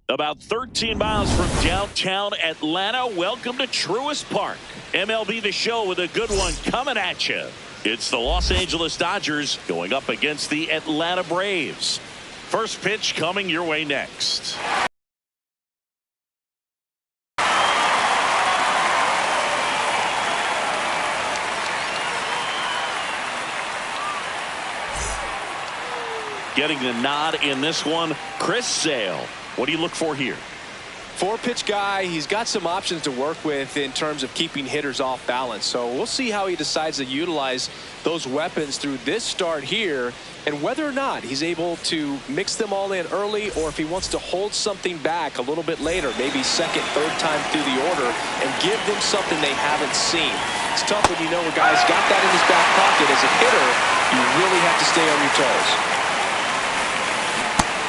About 13 miles from downtown Atlanta, welcome to Truist Park. MLB The Show with a good one coming at you. It's the Los Angeles Dodgers going up against the Atlanta Braves. First pitch coming your way next. Getting the nod in this one, Chris Sale. What do you look for here? Four-pitch guy. He's got some options to work with in terms of keeping hitters off balance. So we'll see how he decides to utilize those weapons through this start here and whether or not he's able to mix them all in early or if he wants to hold something back a little bit later, maybe second, third time through the order and give them something they haven't seen. It's tough when you know a guy's got that in his back pocket. As a hitter, you really have to stay on your toes.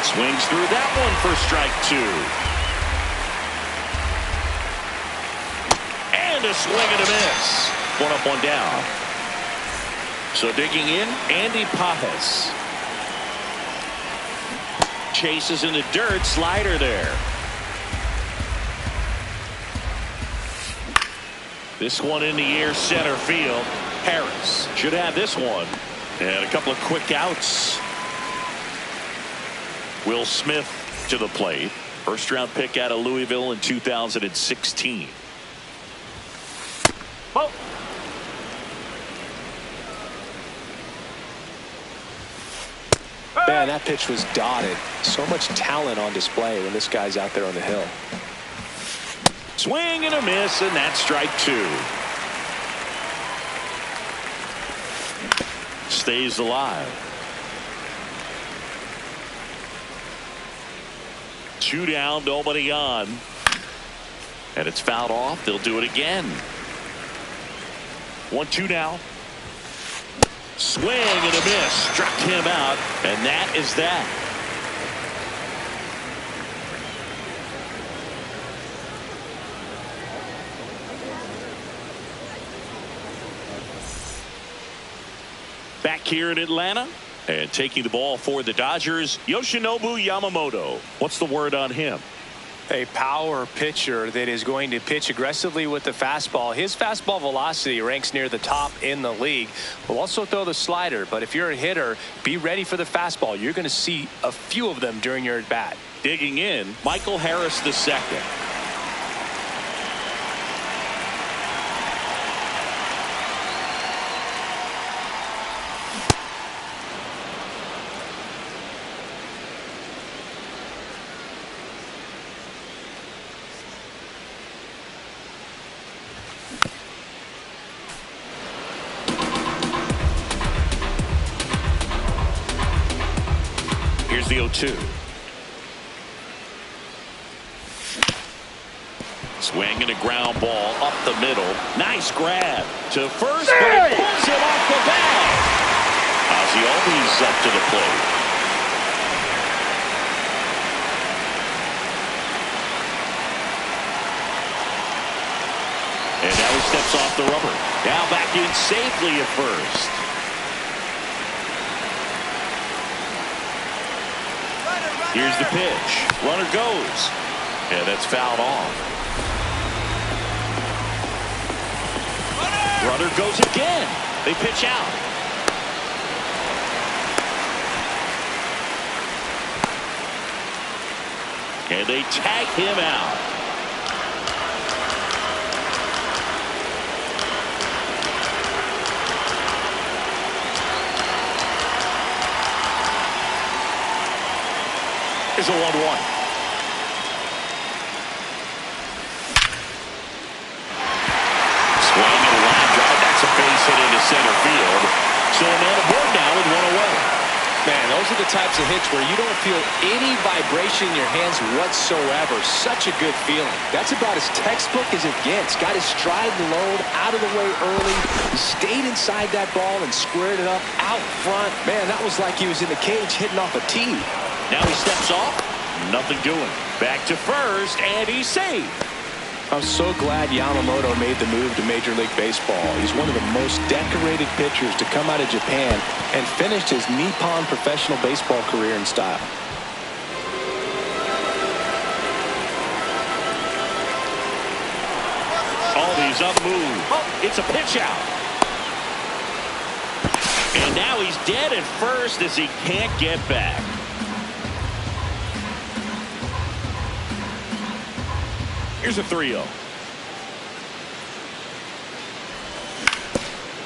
Swings through that one for strike two. And a swing and a miss. One up, one down. So digging in, Andy Pajes. Chases in the dirt, slider there. This one in the air, center field. Harris should have this one. And a couple of quick outs. Will Smith to the plate. First round pick out of Louisville in 2016. Oh. Man, that pitch was dotted. So much talent on display when this guy's out there on the hill. Swing and a miss, and that's strike two. Stays alive. Two down, nobody on. And it's fouled off. They'll do it again. 1-2 now. Swing and a miss. Struck him out. And that is that. Back here in Atlanta. And taking the ball for the Dodgers, Yoshinobu Yamamoto. What's the word on him? A power pitcher that is going to pitch aggressively with the fastball. His fastball velocity ranks near the top in the league. Will also throw the slider, but if you're a hitter, be ready for the fastball. You're going to see a few of them during your at-bat. Digging in, Michael Harris II. Here's the 0-2. Swing and a ground ball up the middle. Nice grab to first, but it pulls him off the bag. Ozzy always up to the plate. And now he steps off the rubber. Now back in safely at first. Here's the pitch. Runner goes. And that's fouled off. Runner goes again. They pitch out. And they tag him out. It's a 1-1. Swing and a line drive. That's a base hit into center field. So a man aboard now with one away. Man, those are the types of hits where you don't feel any vibration in your hands whatsoever. Such a good feeling. That's about as textbook as it gets. Got his stride and load out of the way early. He stayed inside that ball and squared it up out front. Man, that was like he was in the cage hitting off a tee. Now he steps off. Nothing doing. Back to first, and he's safe. I'm so glad Yamamoto made the move to Major League Baseball. He's one of the most decorated pitchers to come out of Japan and finished his Nippon professional baseball career in style. he's on the move. It's a pitch out. And now he's dead at first as he can't get back. Here's a 3-0.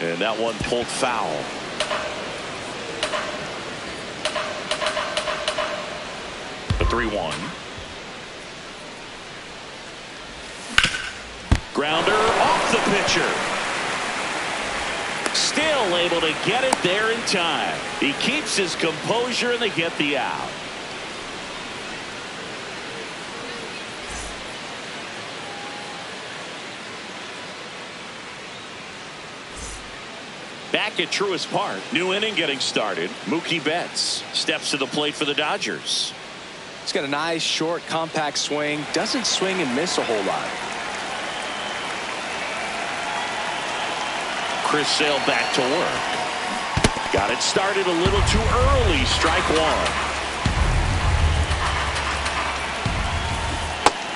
And that one pulled foul. The 3-1. Grounder off the pitcher. Still able to get it there in time. He keeps his composure and they get the out. Back at Truist Park, new inning getting started. Mookie Betts steps to the plate for the Dodgers. He's got a nice, short, compact swing. Doesn't swing and miss a whole lot. Chris Sale back to work. Got it started a little too early. Strike one.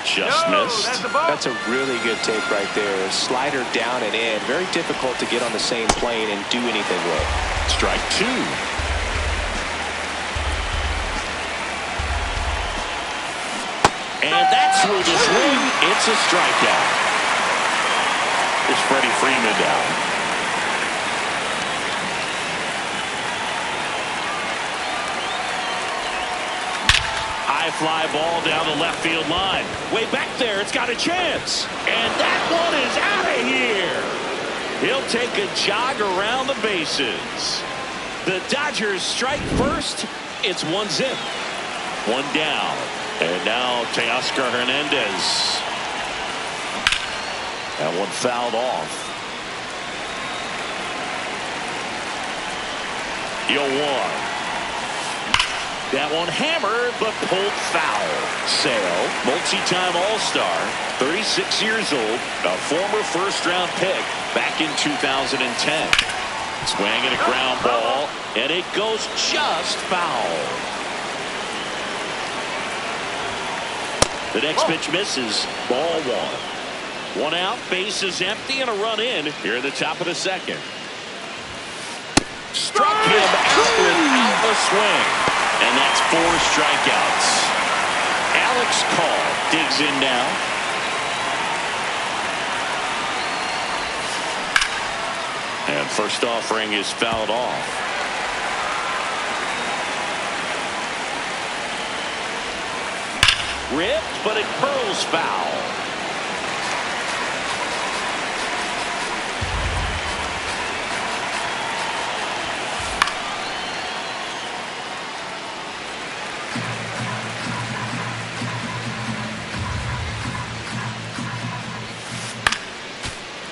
Just missed. That's a really good take right there. Slider down and in. Very difficult to get on the same plane and do anything with. Strike two. And that's through the swing. It's a strikeout. It's Freddie Freeman down. High fly ball down the left field line. Way back there, it's got a chance. And that one is out of here. He'll take a jog around the bases. The Dodgers strike first. It's 1-0. One down. And now Teoscar Hernandez. That one fouled off. 0-1. That one hammered, but pulled foul. Sale, multi-time All-Star, 36 years old, a former first-round pick back in 2010. Swinging a ground ball, and it goes just foul. The next pitch misses. Ball one. One out, bases empty, and a run in here in the top of the second. Struck him out without a swing. And that's 4 strikeouts. Alex Call digs in now. And first offering is fouled off. Ripped, but it curls foul.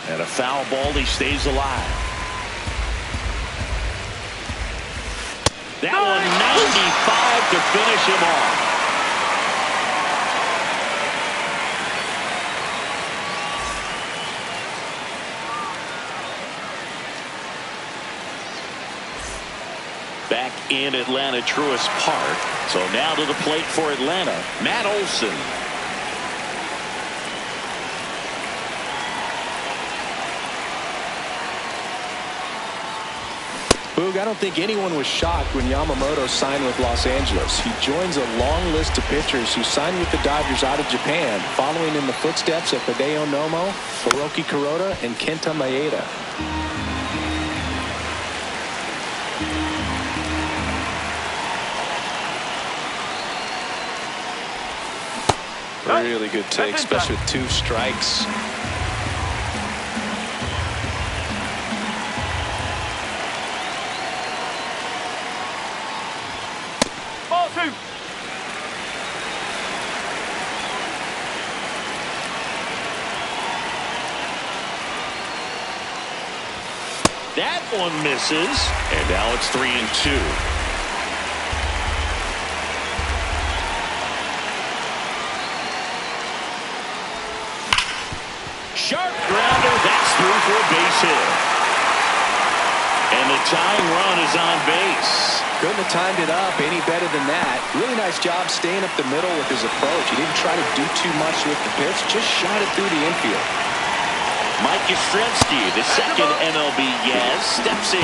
And a foul ball, he stays alive. That one 95 to finish him off. Back in Atlanta, Truist Park. So now to the plate for Atlanta, Matt Olson. Boog, I don't think anyone was shocked when Yamamoto signed with Los Angeles. He joins a long list of pitchers who signed with the Dodgers out of Japan, following in the footsteps of Hideo Nomo, Hiroki Kuroda, and Kenta Maeda. Really good take, especially with 2 strikes. That one misses, and now it's 3-2. Sharp grounder, that's through for a base hit. And the tying run is on base. Couldn't have timed it up any better than that. Really nice job staying up the middle with his approach. He didn't try to do too much with the pitch, just shot it through the infield. Mike Yastrzemski, the second MLB Yaz, steps in.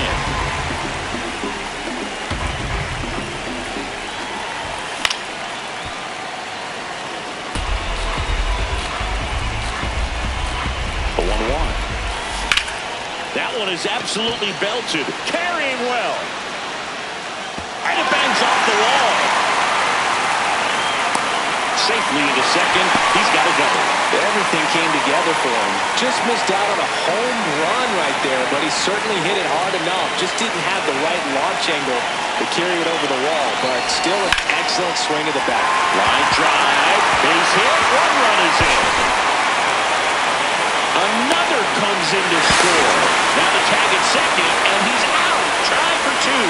The 1-1. That one is absolutely belted. Carrying well. And it bangs off the wall. Safely into second. He's got a double. Everything came together for him. Just missed out on a home run right there, but he certainly hit it hard enough. Just didn't have the right launch angle to carry it over the wall, but still an excellent swing of the bat. Line drive. Base hit. One run is in. Another comes in to score. Now the tag at second, and he's out. Try for two.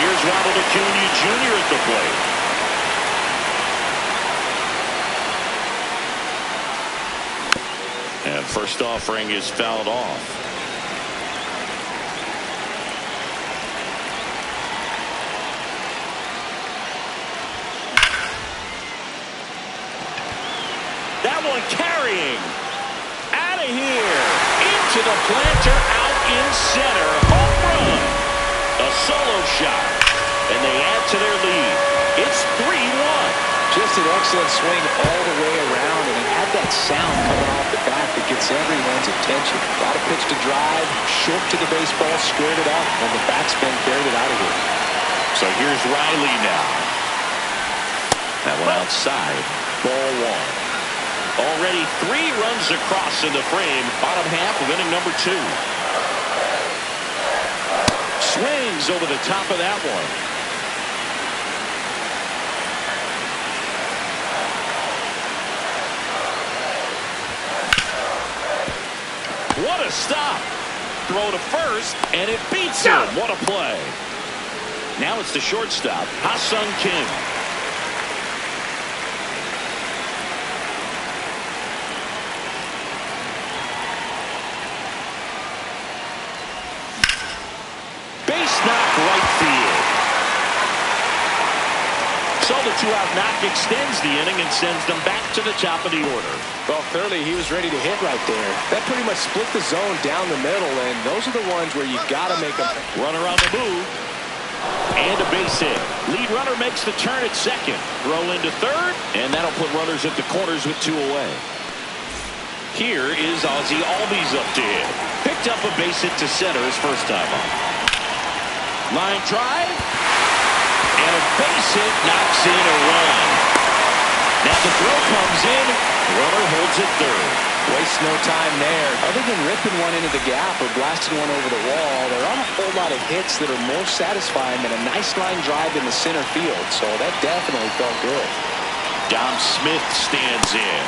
Here's Ronald Acuna Jr. at the plate. And first offering is fouled off. That one carrying. Out of here. Into the planter, out in center. Home run. A solo shot. And they add to their lead. It's 3-1. Just an excellent swing all the way around, and it had that sound coming off the bat that gets everyone's attention. Got a pitch to drive, short to the baseball, squared it up, and the backspin carried it out of here. So here's Riley now. That one outside. Ball one. Already 3 runs across in the frame. Bottom half of inning number 2. Swings over the top of that one. What a stop. Throw to first, and it beats him. What a play. Now it's the shortstop, Ha-Sung Kim. Base knock right field. So the 2-out knock extends the inning and sends them back to the top of the order. Well, clearly he was ready to hit right there. That pretty much split the zone down the middle, and those are the ones where you got to make them. Runner on the move. And a base hit. Lead runner makes the turn at second. Throw into third, and that'll put runners at the corners with 2 away. Here is Ozzie Albies up to hit. Picked up a base hit to center his first time up. Line drive. And a base hit knocks in a run. Now the throw comes in. Runner holds it third. Waste no time there. Other than ripping one into the gap or blasting one over the wall, there aren't a whole lot of hits that are more satisfying than a nice line drive in the center field. So that definitely felt good. Dom Smith stands in.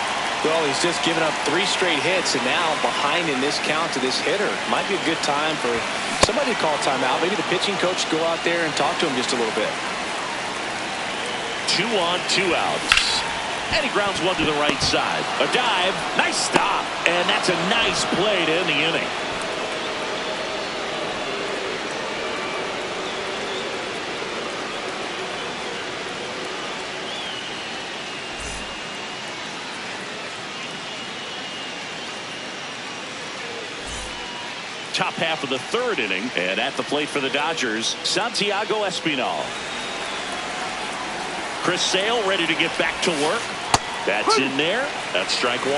Well, he's just given up 3 straight hits, and now behind in this count to this hitter. Might be a good time for somebody to call timeout. Maybe the pitching coach go out there and talk to him just a little bit. 2 on, 2 outs. And he grounds one to the right side. A dive. Nice stop. And that's a nice play to end the inning. Top half of the 3rd inning. And at the plate for the Dodgers, Santiago Espinal. Chris Sale ready to get back to work. That's in there. That's strike 1.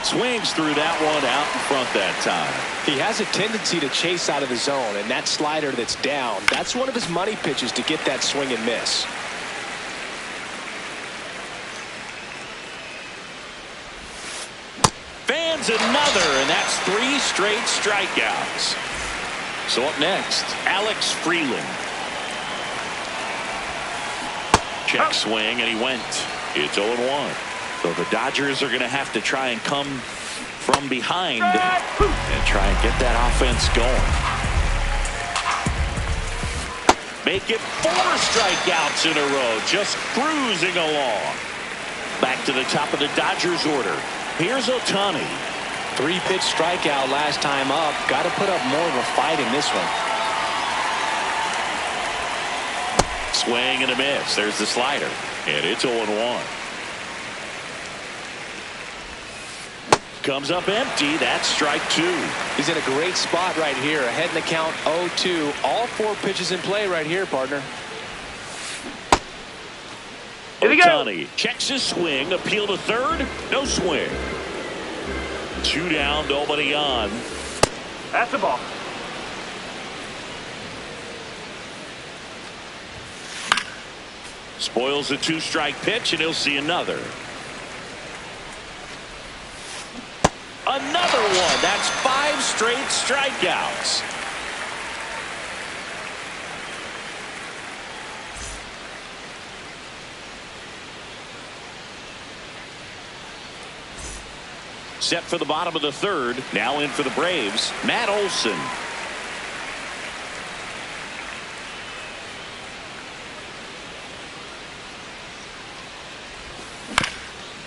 Swings through that one out in front that time. He has a tendency to chase out of the zone, and that slider that's down, that's one of his money pitches to get that swing and miss. Fans another, and that's 3 straight strikeouts. So up next, Alex Freeland. Check swing, and he went. It's 0-1. So the Dodgers are going to have to try and come from behind and try and get that offense going. Make it 4 strikeouts in a row, just cruising along. Back to the top of the Dodgers order. Here's Ohtani. 3-pitch strikeout last time up. Got to put up more of a fight in this one. Swing and a miss. There's the slider. And it's 0-1. Comes up empty. That's strike two. He's in a great spot right here. Ahead in the count 0-2. All 4 pitches in play right here, partner. Ohtani checks his swing. Appeal to third. No swing. 2 down. Nobody on. That's the ball. Spoils a 2-strike pitch, and he'll see another. Another one. That's 5 straight strikeouts. Set for the bottom of the third. Now in for the Braves, Matt Olson.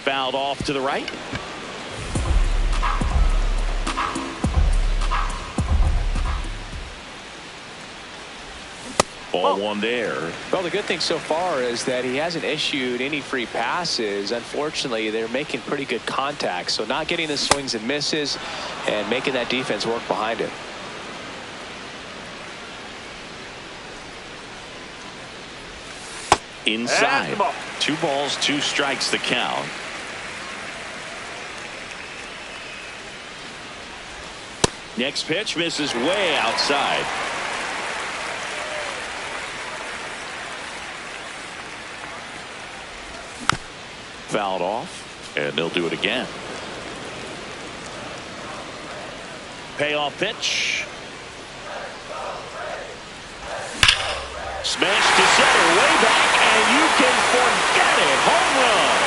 Fouled off to the right. Ball one there. Well, the good thing so far is that he hasn't issued any free passes. Unfortunately, they're making pretty good contact. So not getting the swings and misses and making that defense work behind it. Inside. 2 balls, 2 strikes the count. Next pitch misses way outside. Fouled off, and they'll do it again. Payoff pitch. Smash to center, way back, and you can forget it. Home run.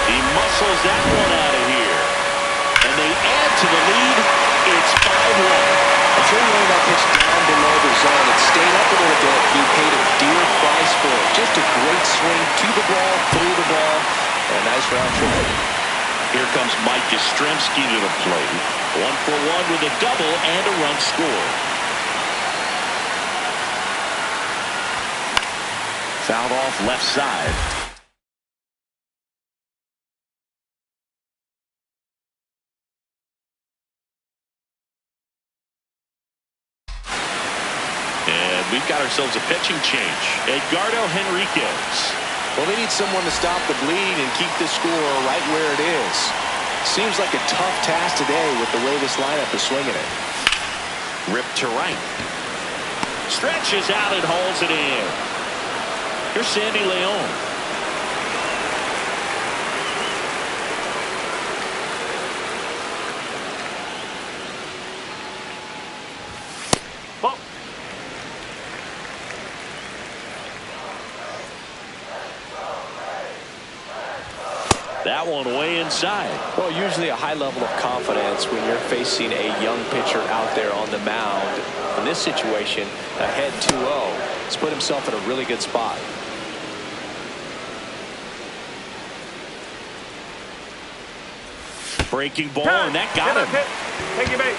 He muscles that one out of here. And they add to the lead. It's 5-1. I'm sure you know that pitch down below the zone. It stayed up a little bit. He paid a dear price for it. Just a great swing to the ball, through the ball, and a nice round trip. Here comes Mike Yastrzemski to the plate. 1 for 1 with a double and a run scored. Fouled off left side. And we've got ourselves a pitching change. Edgardo Henriquez. Well, they need someone to stop the bleed and keep the score right where it is. Seems like a tough task today with the way this lineup is swinging it. Ripped to right. Stretches out and holds it in. Here's Sandy Leon. Ball. That one way inside. Well, usually a high level of confidence when you're facing a young pitcher out there on the mound. In this situation, ahead 2-0. He's put himself in a really good spot. Breaking ball, and that got him. Take your bait.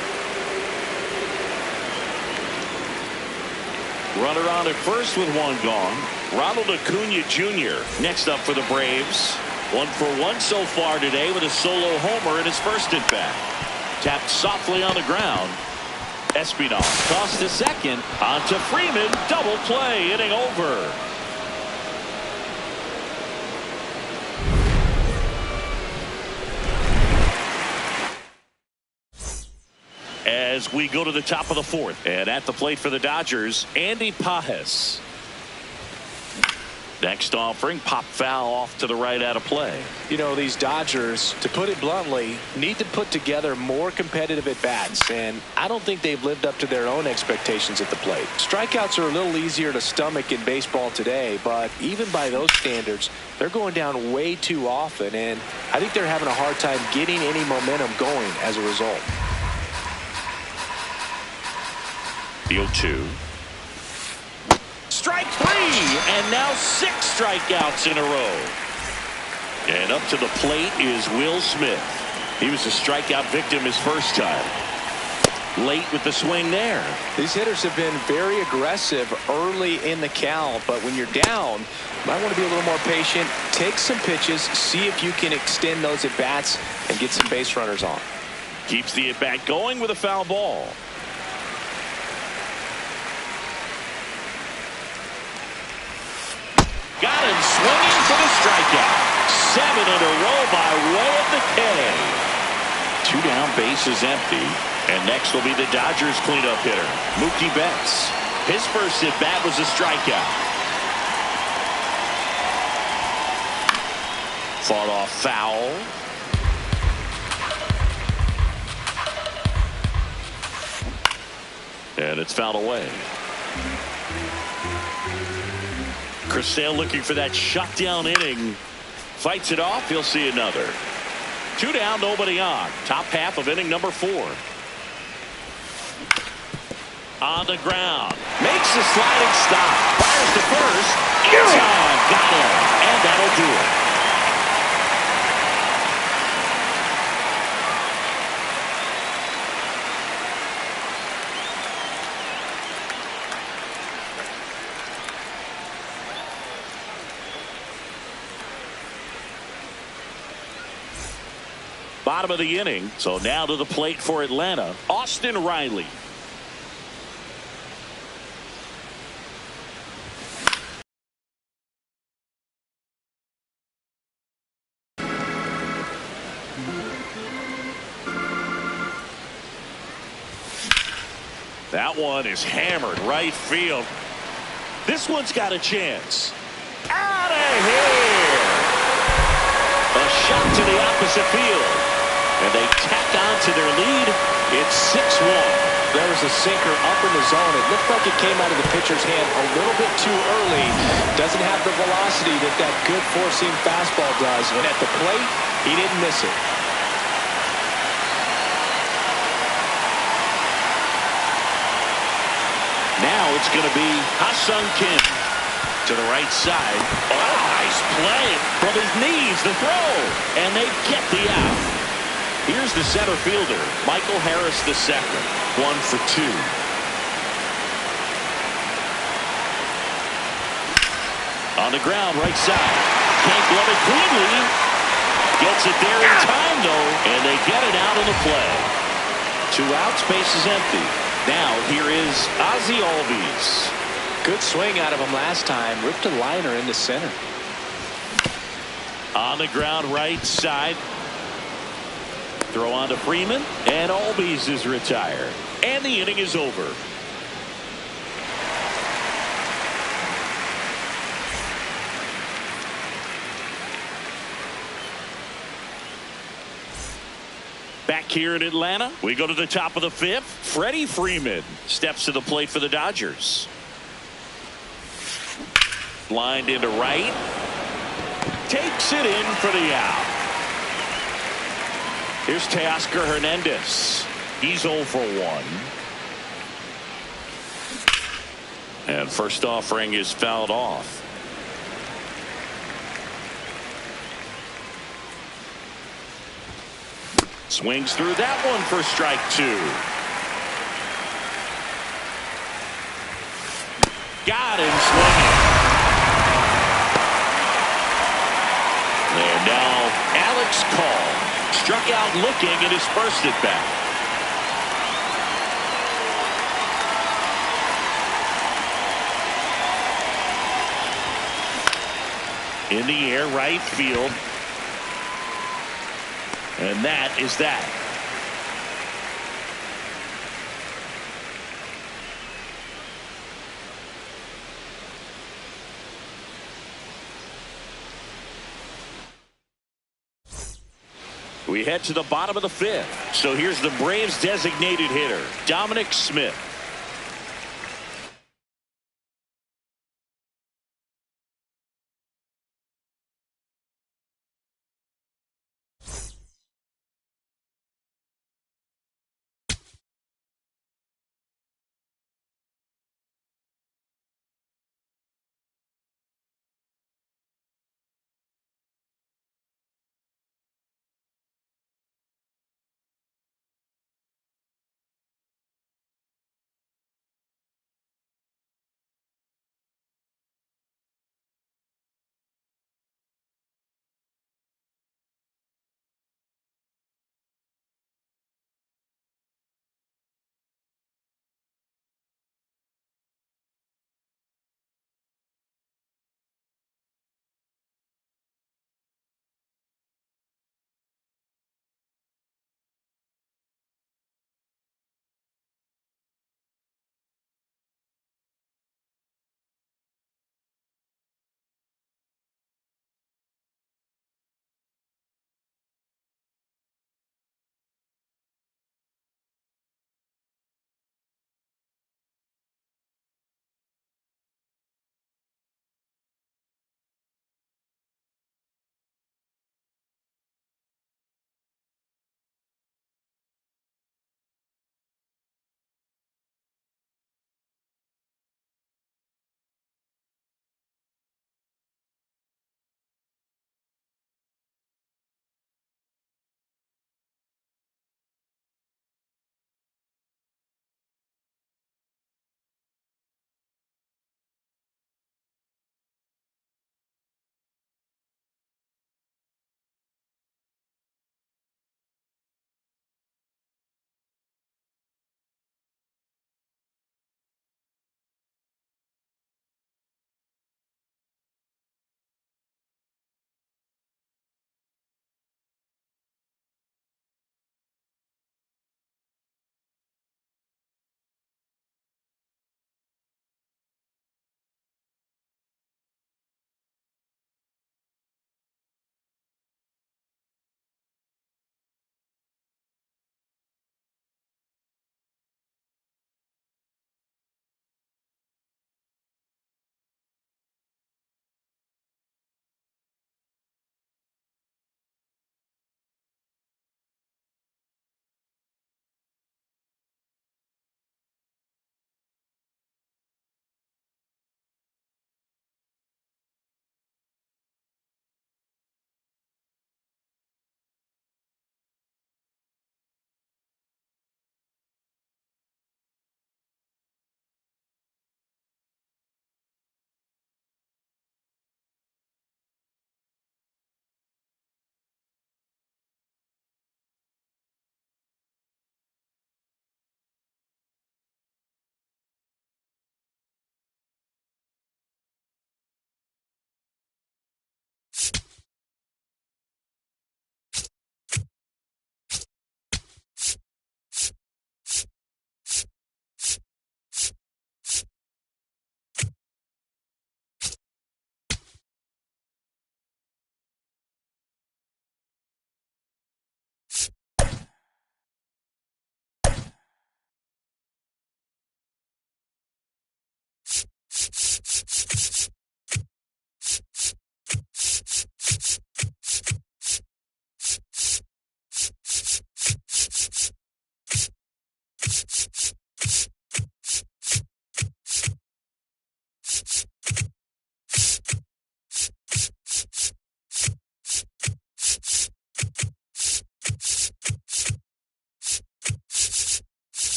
Runner on at first with 1 gone. Ronald Acuna Jr. next up for the Braves. 1 for 1 so far today with a solo homer in his first at bat. Tapped softly on the ground. Espinal tossed to second. On to Freeman. Double play. Inning over. As we go to the top of the 4th. And at the plate for the Dodgers, Andy Pages. Next offering, pop foul off to the right out of play. You know, these Dodgers, to put it bluntly, need to put together more competitive at-bats, and I don't think they've lived up to their own expectations at the plate. Strikeouts are a little easier to stomach in baseball today, but even by those standards, they're going down way too often, and I think they're having a hard time getting any momentum going as a result. The 0-2. Strike 3, and now 6 strikeouts in a row. And up to the plate is Will Smith. He was a strikeout victim his first time. Late with the swing there. These hitters have been very aggressive early in the count, but when you're down, you might want to be a little more patient. Take some pitches, see if you can extend those at bats and get some base runners on. Keeps the at bat going with a foul ball. Got him swinging for the strikeout. 7 in a row by way of the K. 2 down, base is empty. And next will be the Dodgers cleanup hitter, Mookie Betts. His first at bat was a strikeout. Fought off foul. And it's fouled away. Chris Sale looking for that shutdown inning. Fights it off. He'll see another. 2 down, nobody on. Top half of inning number 4. On the ground. Makes the sliding stop. Fires to first. It's on. Got him. And that'll do it. Bottom of the inning. So now to the plate for Atlanta, Austin Riley. That one is hammered right field. This one's got a chance. Out of here. A shot to the opposite field. And they tack on to their lead. It's 6-1. There was a sinker up in the zone. It looked like it came out of the pitcher's hand a little bit too early. Doesn't have the velocity that that good four-seam fastball does. And at the plate, he didn't miss it. Now it's going to be Ha-Sung Kim to the right side. Oh, nice play from his knees, the throw, and they get the out. Here's the center fielder, Michael Harris II, 1 for 2. On the ground, right side. Can't glove it cleanly. Gets it there in time, though, and they get it out of the play. 2 outs, base is empty. Now here is Ozzie Albies. Good swing out of him last time. Ripped a liner into center. On the ground, right side. Throw on to Freeman, and Albies is retired. And the inning is over. Back here in Atlanta, we go to the top of the 5th. Freddie Freeman steps to the plate for the Dodgers. Lined into right. Takes it in for the out. Here's Teoscar Hernandez. He's 0 for 1. And first offering is fouled off. Swings through that one for strike 2. Got him swinging. And now Alex Call struck out looking at his first at bat. In the air, right field. And that is that. We head to the bottom of the 5th. So here's the Braves designated hitter, Dominic Smith.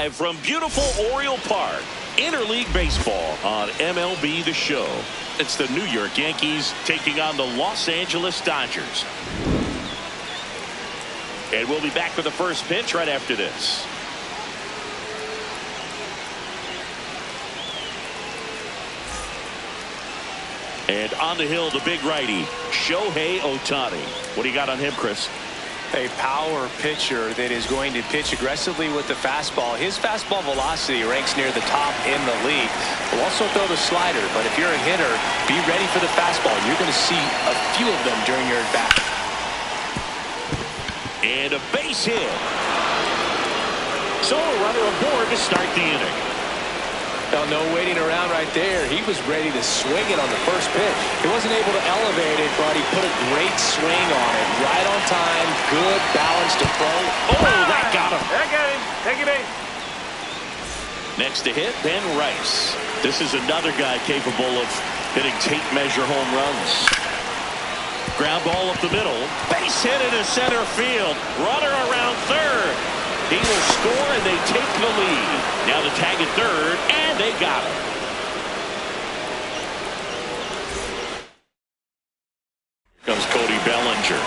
live from beautiful Oriole Park. Interleague baseball on MLB The Show. It's the New York Yankees taking on the Los Angeles Dodgers. And we'll be back for the first pitch right after this. And on the hill, the big righty, Shohei Ohtani. What do you got on him, Chris? A power pitcher that is going to pitch aggressively with the fastball. His fastball velocity ranks near the top in the league. Will also throw the slider, but if you're a hitter, be ready for the fastball. You're going to see a few of them during your at-bat. And a base hit. So a runner aboard to start the inning. Well, no waiting around right there. He was ready to swing it on the first pitch. He wasn't able to elevate it, but he put a great swing on it. Right on time, good balanced approach. Oh, that got him. That got him. Take it base. Next to hit, Ben Rice. This is another guy capable of hitting tape measure home runs. Ground ball up the middle. Base hit into center field. Runner around third. He will score, and they take the lead. Now the tag at third, and they got him. Comes Cody Bellinger.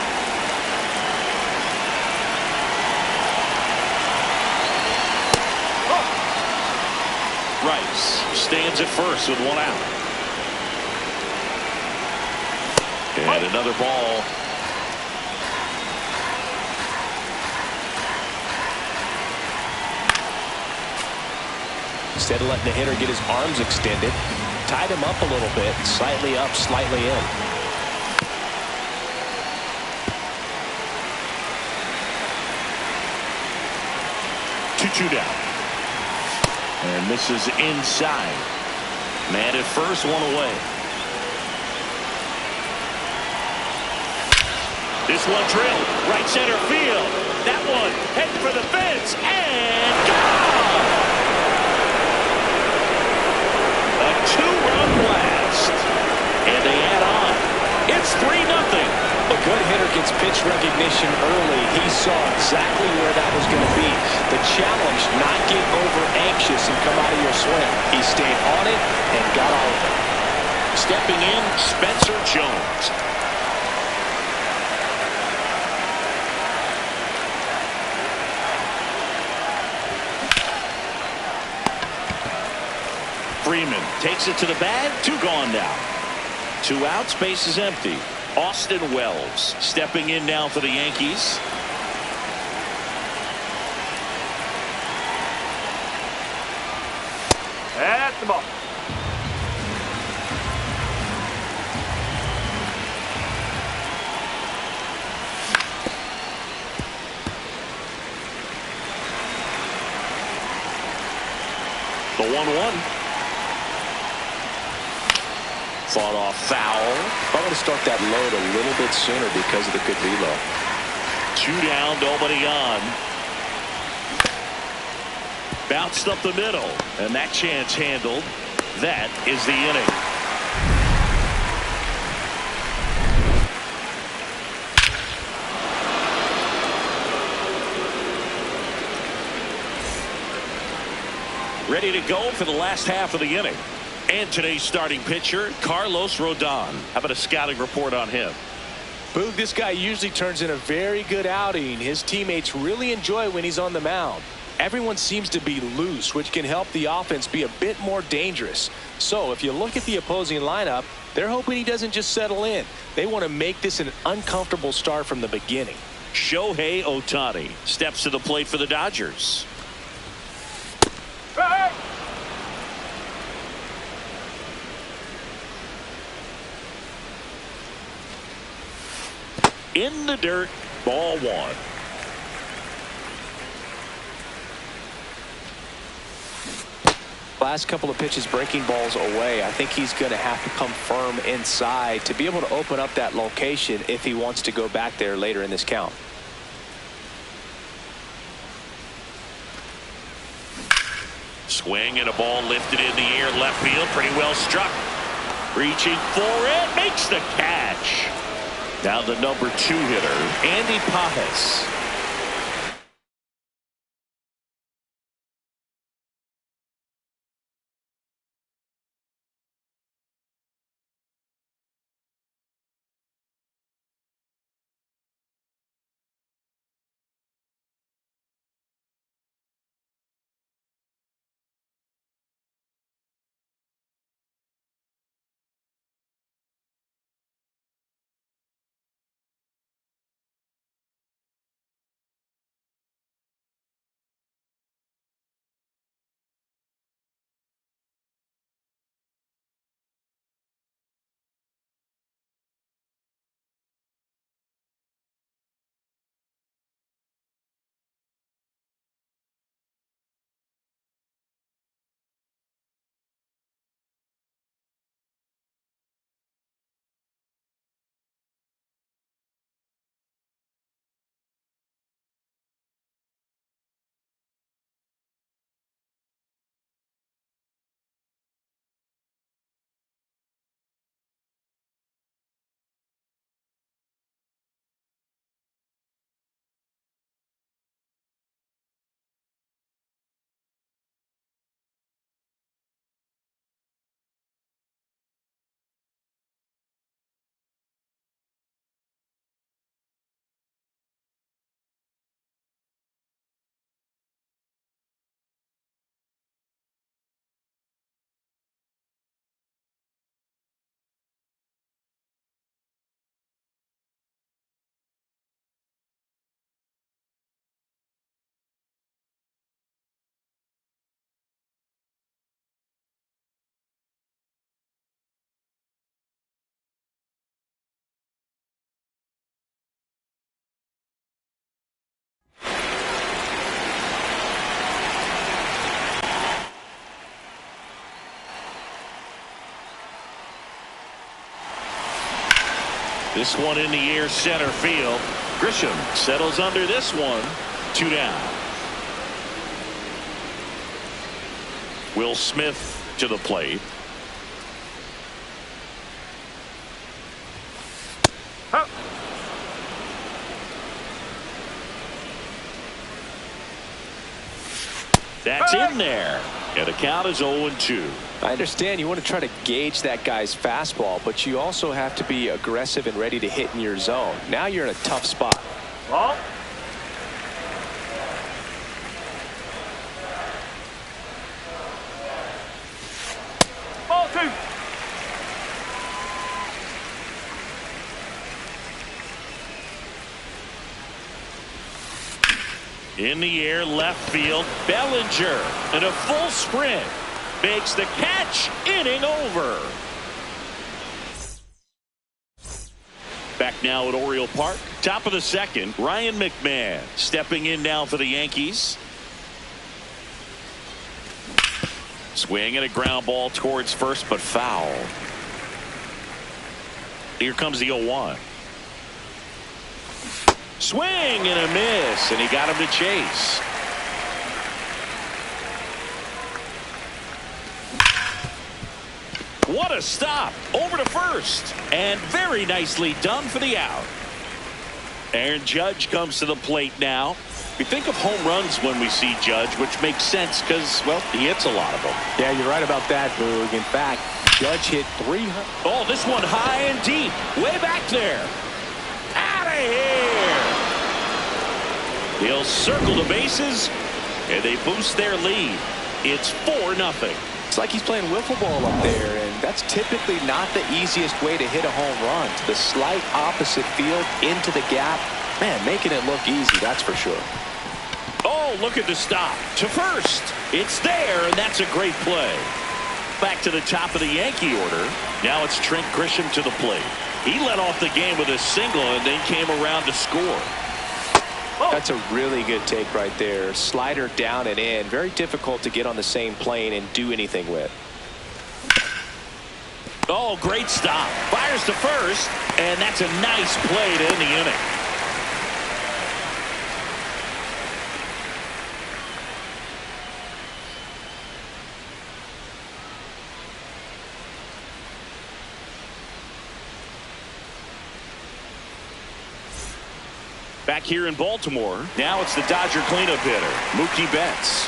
Rice stands at first with one out. And another ball. Instead of letting the hitter get his arms extended, tied him up a little bit, slightly up, slightly in. Two down. And this is inside. Man at first, one away. This one drilled. Right center field. That one heading for the fence. And gone! A two-run blast. And they add on. It's 3-0. A good hitter gets pitch recognition early. He saw exactly where that was going to be. The challenge, not get over anxious and come out of your swing. He stayed on it and got all of it. Stepping in, Spencer Jones. Freeman takes it to the bag. 2 gone now. 2 outs, base is empty. Austin Wells stepping in now for the Yankees. That's the ball. The 1-1. Fought off foul. I'm going to start that load a little bit sooner because of the good velo. 2 down, nobody on. Bounced up the middle, and that chance handled. That is the inning. Ready to go for the last half of the inning. And today's starting pitcher, Carlos Rodon. How about a scouting report on him? Boog, this guy usually turns in a very good outing. His teammates really enjoy when he's on the mound. Everyone seems to be loose, which can help the offense be a bit more dangerous. So if you look at the opposing lineup, they're hoping he doesn't just settle in. They want to make this an uncomfortable start from the beginning. Shohei Ohtani steps to the plate for the Dodgers. Hey! In the dirt, ball 1. Last couple of pitches breaking balls away. I think he's going to have to come firm inside to be able to open up that location if he wants to go back there later in this count. Swing and a ball lifted in the air left field. Pretty well struck. Reaching for it. Makes the catch. Now the number 2 hitter, Andy Pajes. This one in the air, center field. Grisham settles under this one. 2 down. Will Smith to the plate. Huh. That's in there. And the count is 0-2. I understand you want to try to gauge that guy's fastball, but you also have to be aggressive and ready to hit in your zone. Now you're in a tough spot. Ball. Ball 2. In the air, left field. Bellinger in a full sprint makes the catch. Inning over. Back now at Oriole Park. Top of the second. Ryan McMahon stepping in now for the Yankees. Swing and a ground ball towards first, but foul. Here comes the 0-1. Swing and a miss, and he got him to chase. What a stop. Over to first. And very nicely done for the out. Aaron Judge comes to the plate now. We think of home runs when we see Judge, which makes sense because, well, he hits a lot of them. Yeah, you're right about that, Boog. In fact, Judge hit 300. Oh, this one high and deep. Way back there. Out of here. He'll circle the bases, and they boost their lead. It's 4-0. It's like he's playing wiffle ball up there, and that's typically not the easiest way to hit a home run. The slight opposite field into the gap. Man, making it look easy, that's for sure. Oh, look at the stop. To first. It's there, and that's a great play. Back to the top of the Yankee order. Now it's Trent Grisham to the plate. He led off the game with a single and then came around to score. That's a really good take right there. Slider down and in. Very difficult to get on the same plane and do anything with. Oh, great stop. Fires to first, and that's a nice play to end the inning. Back here in Baltimore, now it's the Dodger cleanup hitter, Mookie Betts.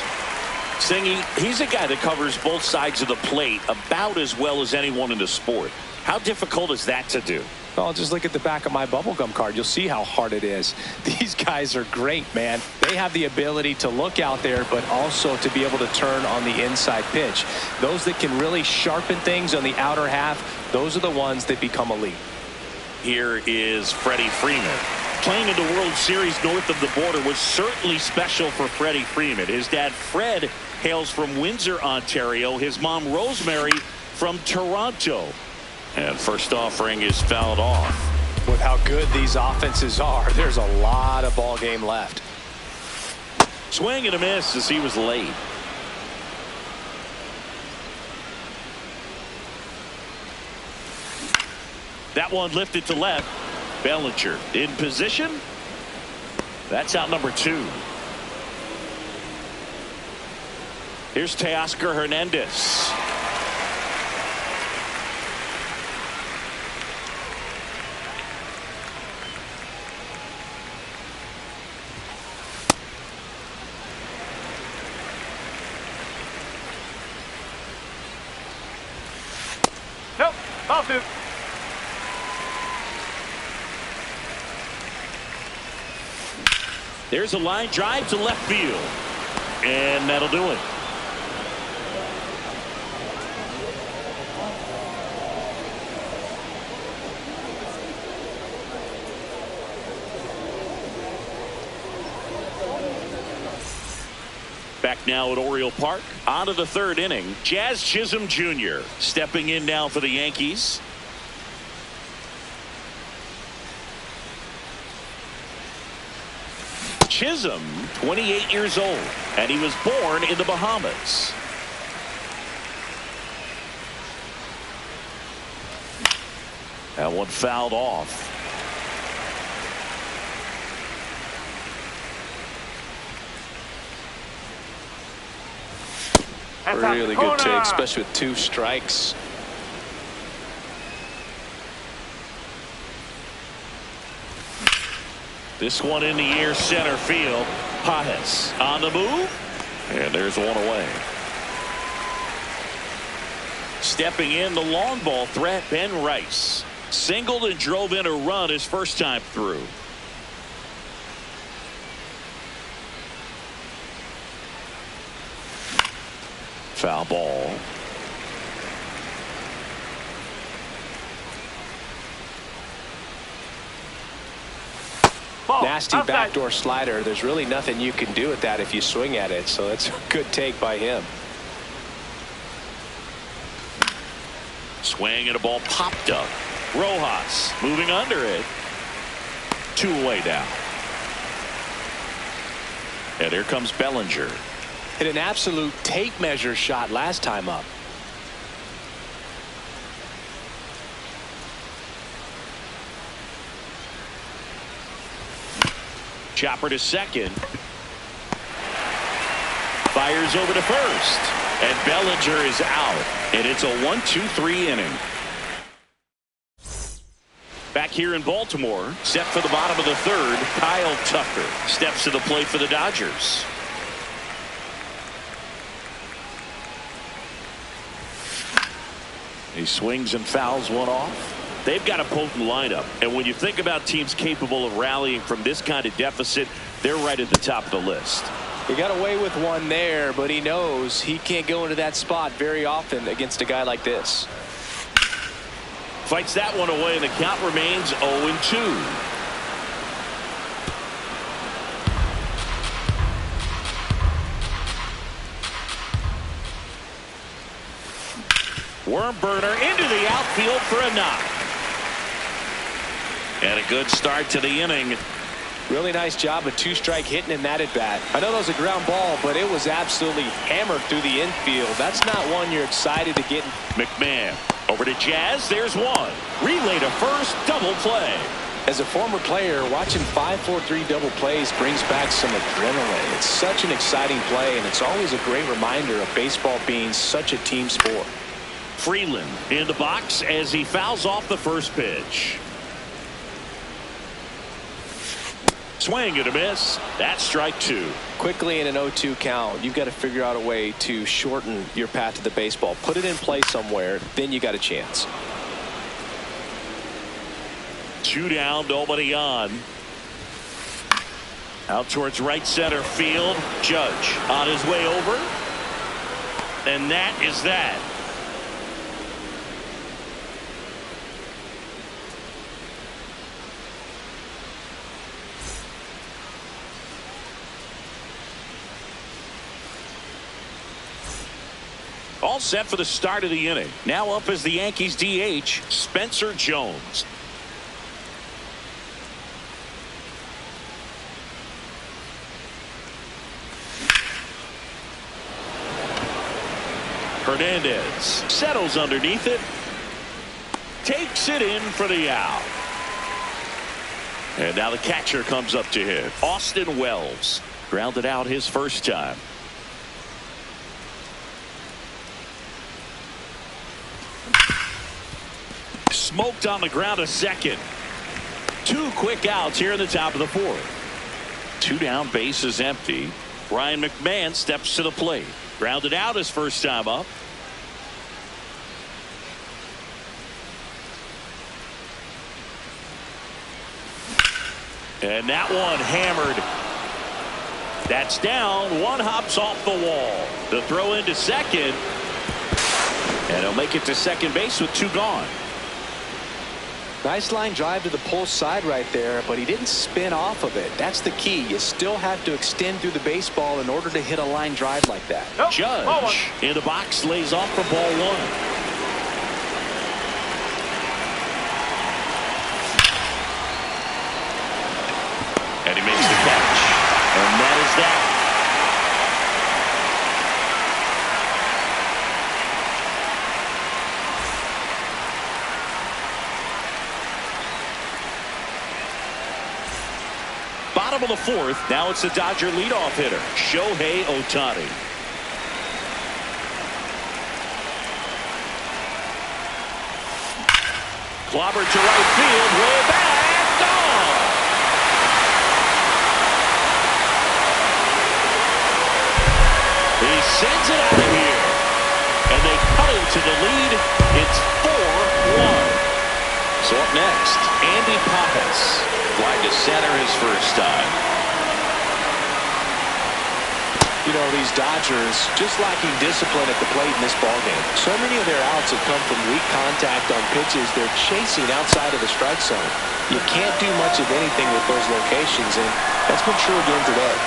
Singy, he's a guy that covers both sides of the plate about as well as anyone in the sport. How difficult is that to do? Well, just look at the back of my bubblegum card. You'll see how hard it is. These guys are great, man. They have the ability to look out there, but also to be able to turn on the inside pitch. Those that can really sharpen things on the outer half, those are the ones that become elite. Here is Freddie Freeman. Playing in the World Series north of the border was certainly special for Freddie Freeman. His dad, Fred, hails from Windsor, Ontario. His mom, Rosemary, from Toronto. And first offering is fouled off. With how good these offenses are, there's a lot of ball game left. Swing and a miss as he was late. That one lifted to left. Bellinger in position. That's out number 2. Here's Teoscar Hernandez. Nope. Ball 2. There's a line drive to left field. And that'll do it. Back now at Oriole Park. On to the third inning. Jazz Chisholm Jr. stepping in now for the Yankees. Chisholm, 28 years old, and he was born in the Bahamas. That one fouled off. Really good take, especially with 2 strikes. This one in the air, center field. Pajes on the move, and there's one away. Stepping in, the long ball threat, Ben Rice. Singled and drove in a run his first time through. Foul ball. Nasty backdoor slider. There's really nothing you can do with that if you swing at it, so that's a good take by him. Swing and a ball popped up. Rojas moving under it. 2 away now. And here comes Bellinger. Hit an absolute tape measure shot last time up. Chopper to second. Fires over to first. And Bellinger is out. And it's a 1-2-3 inning. Back here in Baltimore, set for the bottom of the 3rd, Kyle Tucker steps to the plate for the Dodgers. He swings and fouls one off. They've got a potent lineup, and when you think about teams capable of rallying from this kind of deficit, they're right at the top of the list. He got away with one there, but he knows he can't go into that spot very often against a guy like this. Fights that one away, and the count remains 0-2. Worm burner into the outfield for a knock. And a good start to the inning. Really nice job of 2-strike hitting in that at bat. I know that was a ground ball, but it was absolutely hammered through the infield. That's not one you're excited to get. McMahon over to Jazz. There's one. Relay to first. Double play. As a former player, watching 5-4-3 double plays brings back some adrenaline. It's such an exciting play, and it's always a great reminder of baseball being such a team sport. Freeland in the box as he fouls off the first pitch. Swing and a miss. That's strike 2. Quickly in an 0-2 count, you've got to figure out a way to shorten your path to the baseball. Put it in play somewhere, then you got a chance. 2 down, nobody on. Out towards right center field. Judge on his way over. And that is that. All set for the start of the inning. Now up as the Yankees DH, Spencer Jones. Hernandez settles underneath it. Takes it in for the out. And now the catcher comes up to him. Austin Wells grounded out his first time. Smoked on the ground a second. 2 quick outs here in the top of the 4th. 2 down, base is empty. Ryan McMahon steps to the plate. Grounded out his first time up. And that one hammered. That's down. One hops off the wall. The throw into second. And he'll make it to second base with 2 gone. Nice line drive to the pull side right there, but he didn't spin off of it. That's the key. You still have to extend through the baseball in order to hit a line drive like that. Nope. Judge in the box lays off for ball 1. And he makes the catch. And that is that. Bottom of the 4th. Now it's the Dodger leadoff hitter, Shohei Ohtani. Clobbered to right field, way back, gone. He sends it out of here. And they cut him to the lead. It's 4-1. So up next, Andy Pappas. Fly to center his first time. You know, these Dodgers just lacking discipline at the plate in this ballgame. So many of their outs have come from weak contact on pitches they're chasing outside of the strike zone. You can't do much of anything with those locations, and that's been true again today.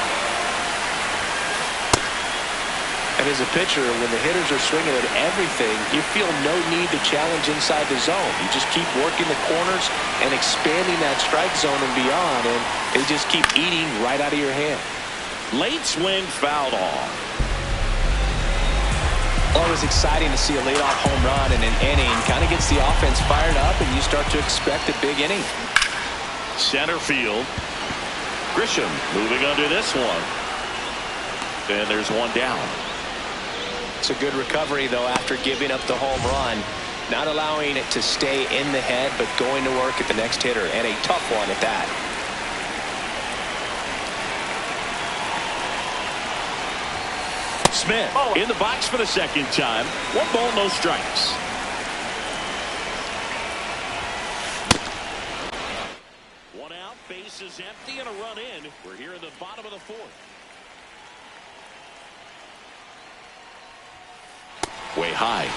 And as a pitcher, when the hitters are swinging at everything, you feel no need to challenge inside the zone. You just keep working the corners and expanding that strike zone and beyond, and they just keep eating right out of your hand. Late swing fouled off. Well, it was exciting to see a leadoff home run in an inning. Kind of gets the offense fired up, and you start to expect a big inning. Center field. Grisham moving under this one. And there's one down. It's a good recovery, though, after giving up the home run. Not allowing it to stay in the head, but going to work at the next hitter, and a tough one at that. Smith in the box for the second time. 1 ball, no strikes. One out, base is empty, and a run in. We're here in the bottom of the 4th. Way high.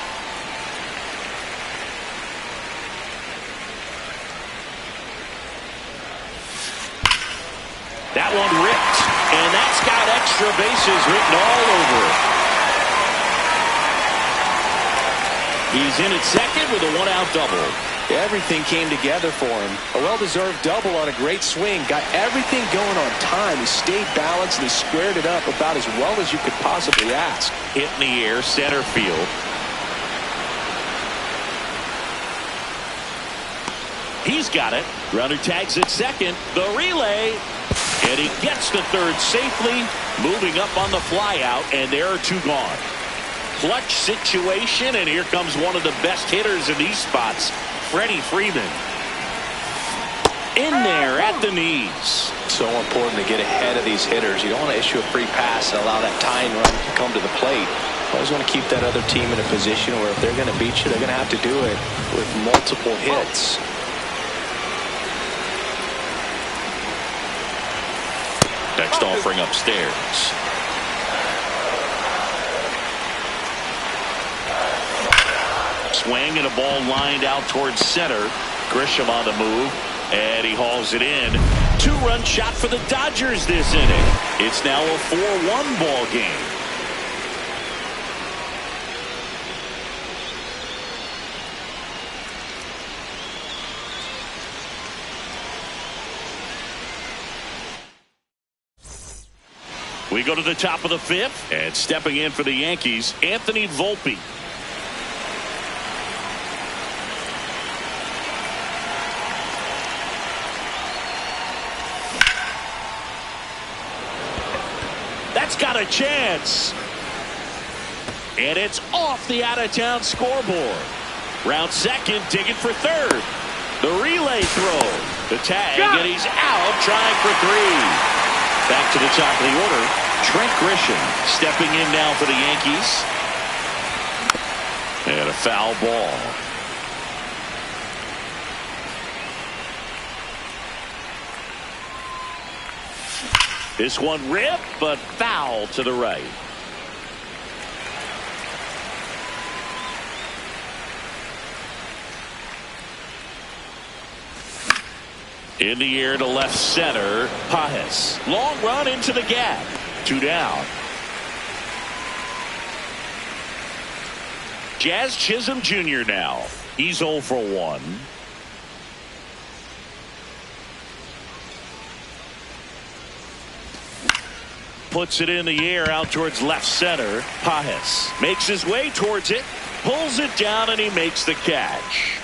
That one ripped, and that's got extra bases written all over it. He's in at second with a 1-out double. Everything came together for him. A well-deserved double on a great swing. Got everything going on time. He stayed balanced, and he squared it up about as well as you could possibly ask. Hit in the air, center field. He's got it. Runner tags at second. The relay. And he gets to third safely. Moving up on the flyout. And there are 2 gone. Clutch situation. And here comes one of the best hitters in these spots. Freddie Freeman. In there at the knees. So important to get ahead of these hitters. You don't want to issue a free pass and allow that tying run to come to the plate. You always want to keep that other team in a position where if they're going to beat you, they're going to have to do it with multiple hits. Next offering upstairs. Swing and a ball lined out towards center. Grisham on the move. And he hauls it in. 2-run shot for the Dodgers this inning. It's now a 4-1 ball game. We go to the top of the 5th, and stepping in for the Yankees, Anthony Volpe. That's got a chance. And it's off the out-of-town scoreboard. Round second, digging for third. The relay throw. The tag, and he's out trying for 3. Back to the top of the order, Trent Grisham stepping in now for the Yankees. And a foul ball. This one ripped, but foul to the right. In the air to left center, Pajes. Long run into the gap. 2 down. Jazz Chisholm Jr. now. He's 0 for 1. Puts it in the air out towards left center. Pajes makes his way towards it. Pulls it down, and he makes the catch.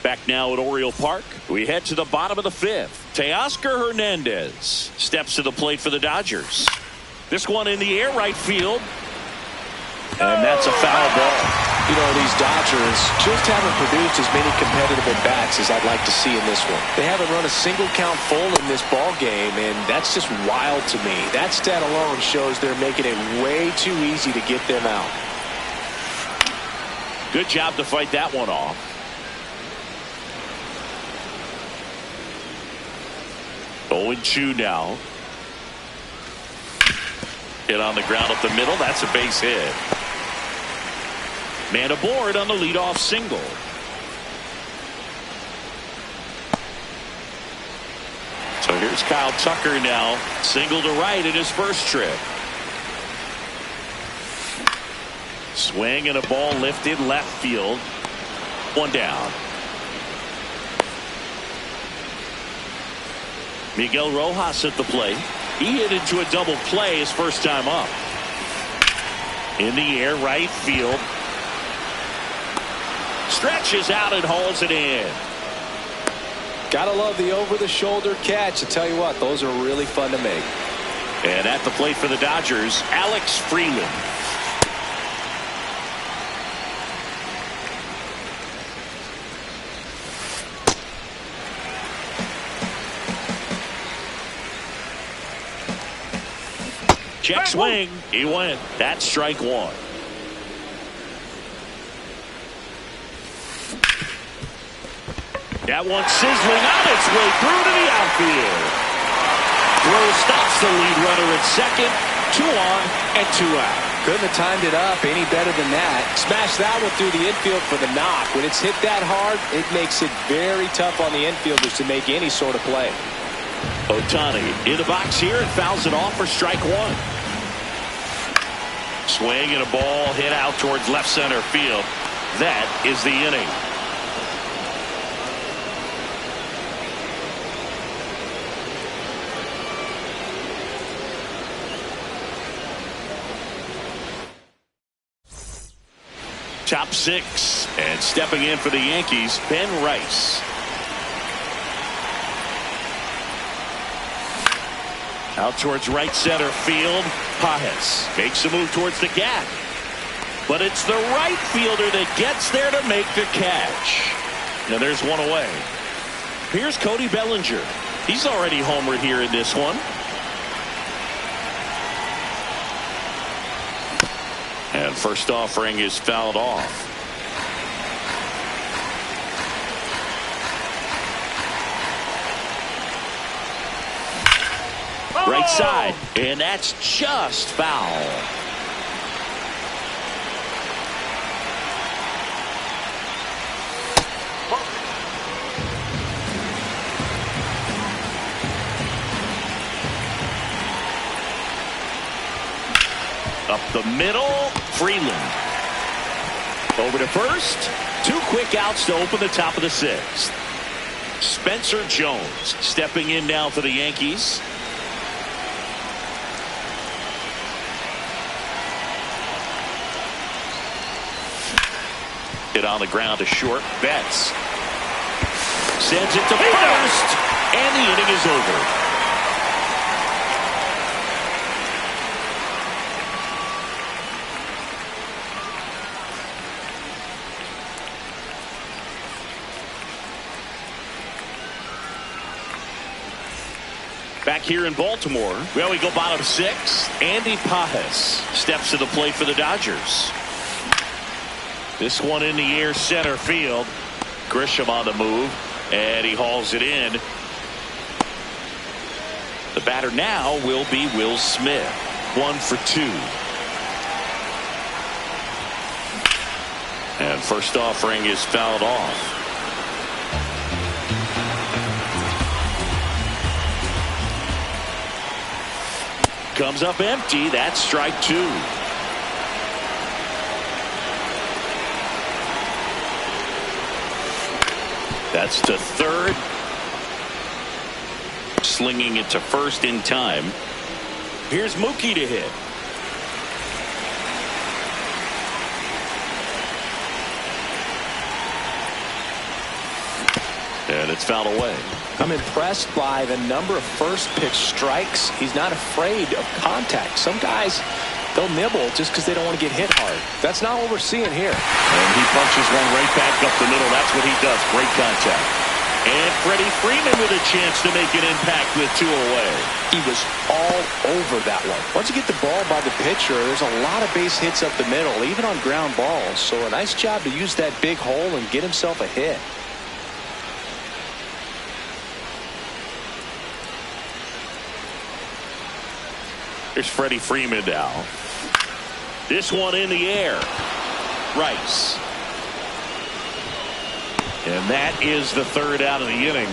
Back now at Oriole Park. We head to the bottom of the 5th. Teoscar Hernandez steps to the plate for the Dodgers. This one in the air, right field. And that's a foul ball. You know, these Dodgers just haven't produced as many competitive at-bats as I'd like to see in this one. They haven't run a single count full in this ball game, and that's just wild to me. That stat alone shows they're making it way too easy to get them out. Good job to fight that one off. Oh, and 2 now. Hit on the ground up the middle. That's a base hit. Man aboard on the leadoff single. So here's Kyle Tucker now. Single to right in his first trip. Swing and a ball lifted left field. 1 down. Miguel Rojas at the plate. He hit into a double play his first time up. In the air, right field. Stretches out and hauls it in. Gotta love the over-the-shoulder catch. I tell you what, those are really fun to make. And at the plate for the Dodgers, Alex Freeland. Check swing. He went. That's strike 1. That one sizzling on its way through to the outfield. Throw stops the lead runner at second. 2 on and 2 out. Couldn't have timed it up any better than that. Smash that one through the infield for the knock. When it's hit that hard, it makes it very tough on the infielders to make any sort of play. Ohtani in the box here and fouls it off for strike 1. Swing and a ball hit out towards left center field. That is the inning. Top 6 and stepping in for the Yankees, Ben Rice. Out towards right center field. Pajes makes a move towards the gap. But it's the right fielder that gets there to make the catch. Now there's one away. Here's Cody Bellinger. He's already homered here in this one. And first offering is fouled off. Right side, and that's just foul. Up the middle, Freeland. Over to first. 2 quick outs to open the top of the 6th. Spencer Jones stepping in now for the Yankees. Hit on the ground to short. Betts sends it to first, and the inning is over. Back here in Baltimore, well, we go bottom 6. Andy Pajes steps to the plate for the Dodgers. This one in the air center field. Grisham on the move, and he hauls it in. The batter now will be Will Smith. 1 for 2. And first offering is fouled off. Comes up empty. That's strike 2. That's to third. Slinging it to first in time. Here's Mookie to hit. And it's fouled away. I'm impressed by the number of first pitch strikes. He's not afraid of contact. Some guys they'll nibble just because they don't want to get hit hard. That's not what we're seeing here. And he punches one right back up the middle. That's what he does. Great contact. And Freddie Freeman with a chance to make an impact with 2 away. He was all over that one. Once you get the ball by the pitcher, there's a lot of base hits up the middle, even on ground balls. So a nice job to use that big hole and get himself a hit. Here's Freddie Freeman now. This one in the air. Rice. And that is the 3rd out of the inning.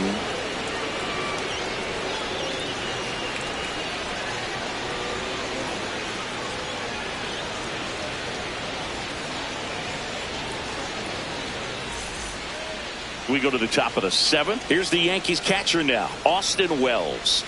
We go to the top of the 7th. Here's the Yankees catcher now, Austin Wells.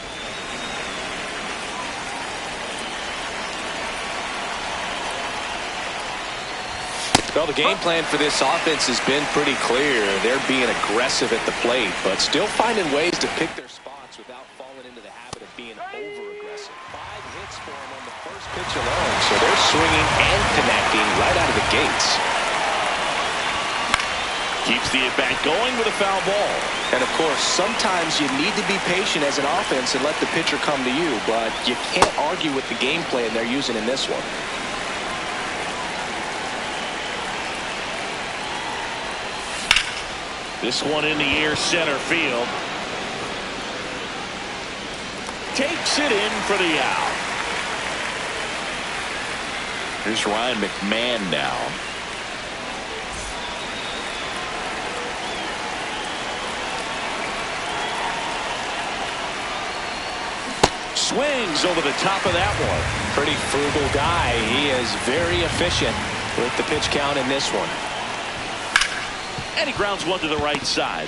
Well, the game plan for this offense has been pretty clear. They're being aggressive at the plate, but still finding ways to pick their spots without falling into the habit of being over-aggressive. 5 hits for them on the first pitch alone, so they're swinging and connecting right out of the gates. Keeps the at-bat going with a foul ball. And, of course, sometimes you need to be patient as an offense and let the pitcher come to you, but you can't argue with the game plan they're using in this one. This one in the air, center field. Takes it in for the out. Here's Ryan McMahon now. Swings over the top of that one. Pretty frugal guy. He is very efficient with the pitch count in this one. And he grounds one to the right side.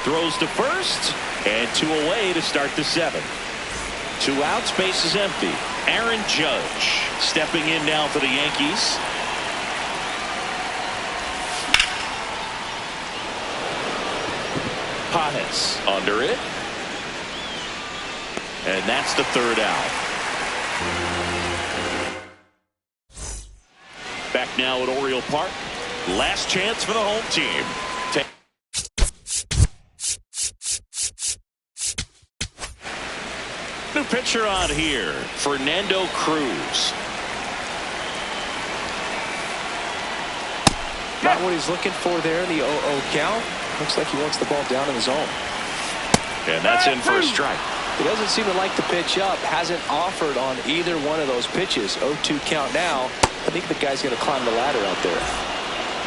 Throws to first. And 2 away to start the 7th. 2 outs, base is empty. Aaron Judge stepping in now for the Yankees. Pages under it. And that's the 3rd out. Back now at Oriole Park. Last chance for the home team. New pitcher on here, Fernando Cruz. Not what he's looking for there in the 0-0 count. Looks like he wants the ball down in the zone. And that's in for a strike. He doesn't seem to like the pitch up. Hasn't offered on either one of those pitches. 0-2 count now. I think the guy's going to climb the ladder out there.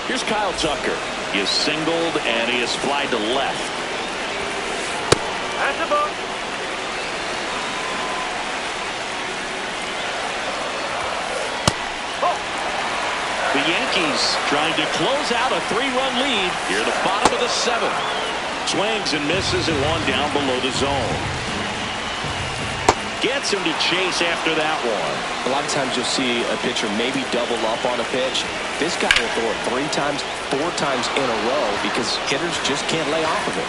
Here's Kyle Tucker. He is singled and he is flied to left. That's a ball. The Yankees trying to close out a 3-run lead here at the bottom of the 7th. Swings and misses and one down below the zone. Gets him to chase after that one. A lot of times you'll see a pitcher maybe double up on a pitch. This guy will throw it 3 times, 4 times in a row because hitters just can't lay off of it.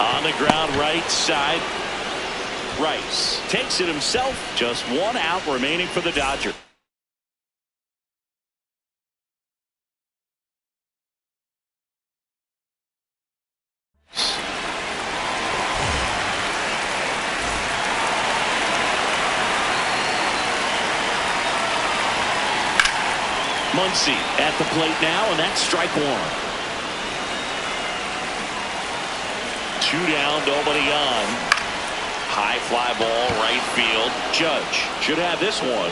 On the ground right side. Rice takes it himself. Just 1 out remaining for the Dodgers. Muncy at the plate now, and that's strike 1. 2 down, nobody on. High fly ball, right field. Judge should have this one.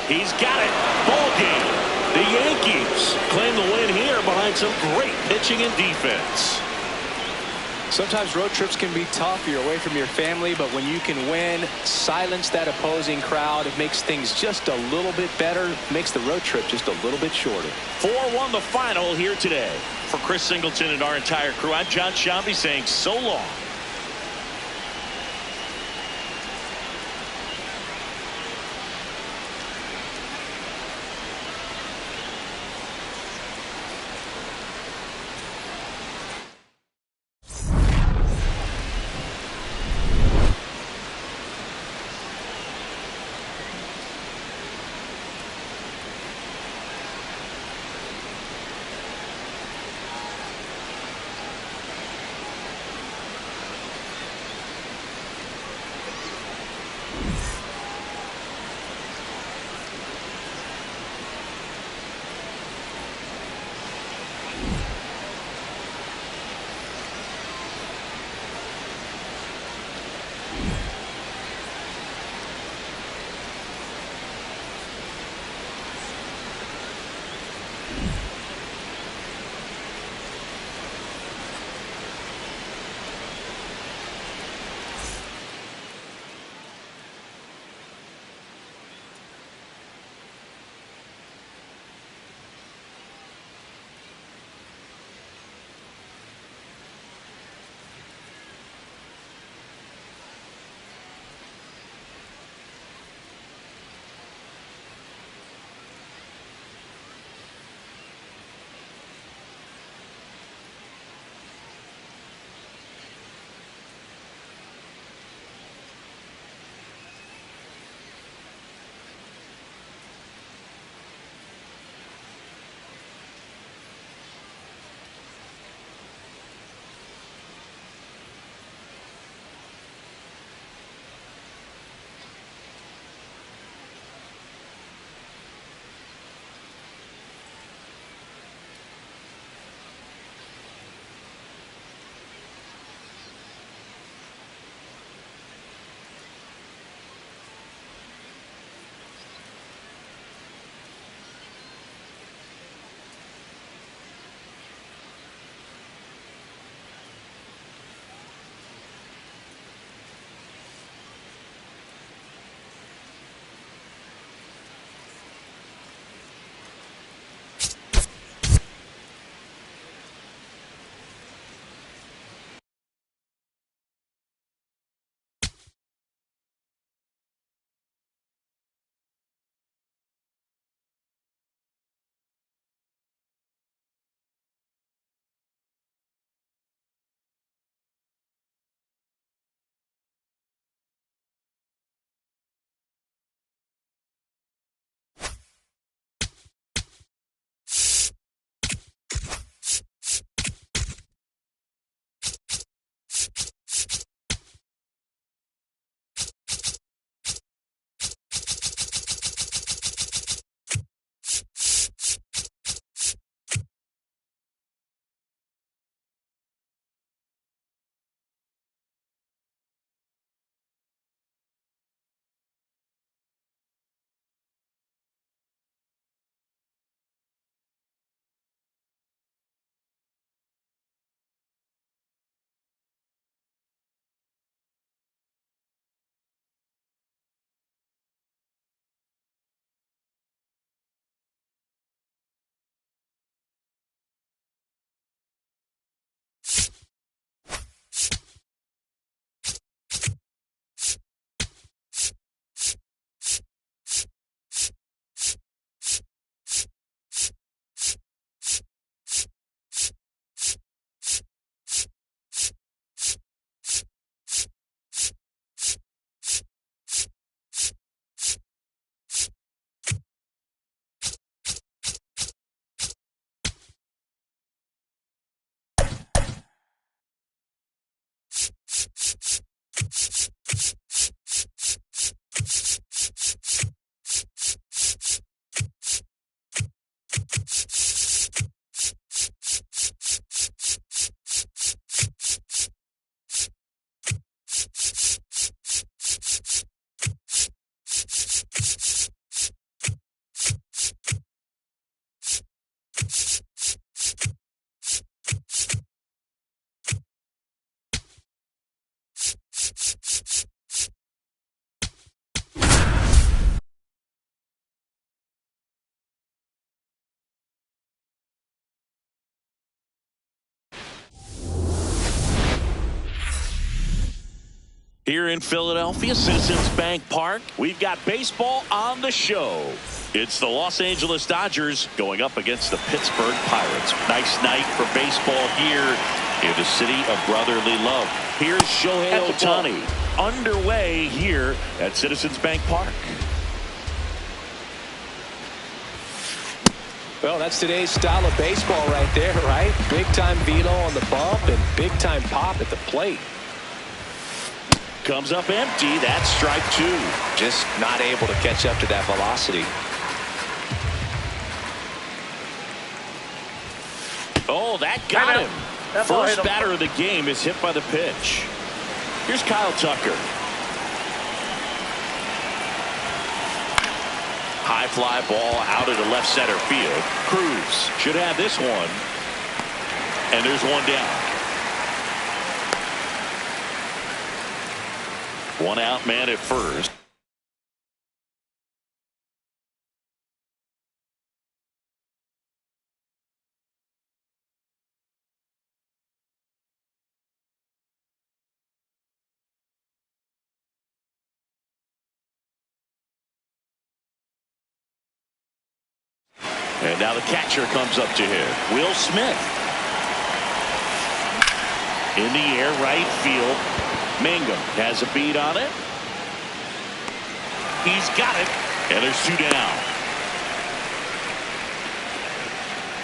He's got it. Ball game. The Yankees claim the win here behind some great pitching and defense. Sometimes road trips can be tough. You're away from your family, but when you can win, silence that opposing crowd, it makes things just a little bit better, makes the road trip just a little bit shorter. 4-1 the final here today. For Chris Singleton and our entire crew, I'm John Shambi saying so long. Here in Philadelphia, Citizens Bank Park, we've got baseball on the show. It's the Los Angeles Dodgers going up against the Pittsburgh Pirates. Nice night for baseball here in the city of brotherly love. Here's Shohei Ohtani underway here at Citizens Bank Park. Well, that's today's style of baseball right there, right? Big-time velo on the bump and big-time pop at the plate. Comes up empty. That's strike two. Just not able to catch up to that velocity. Oh, that got him. First batter of the game is hit by the pitch. Here's Kyle Tucker. High fly ball out of the left center field. Cruz should have this one. And there's one down. One out man at first. And now the catcher comes up to him. Will Smith. In the air, right field. Mangum has a beat on it. He's got it. And there's two down.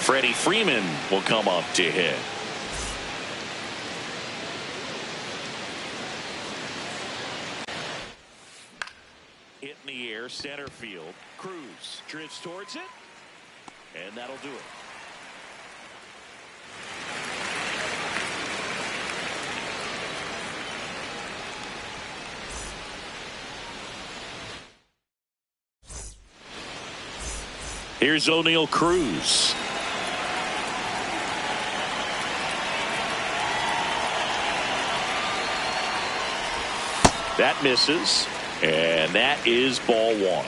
Freddie Freeman will come up to hit. Hit in the air, center field. Cruz drifts towards it. And that'll do it. Here's O'Neal Cruz. That misses. And that is ball one.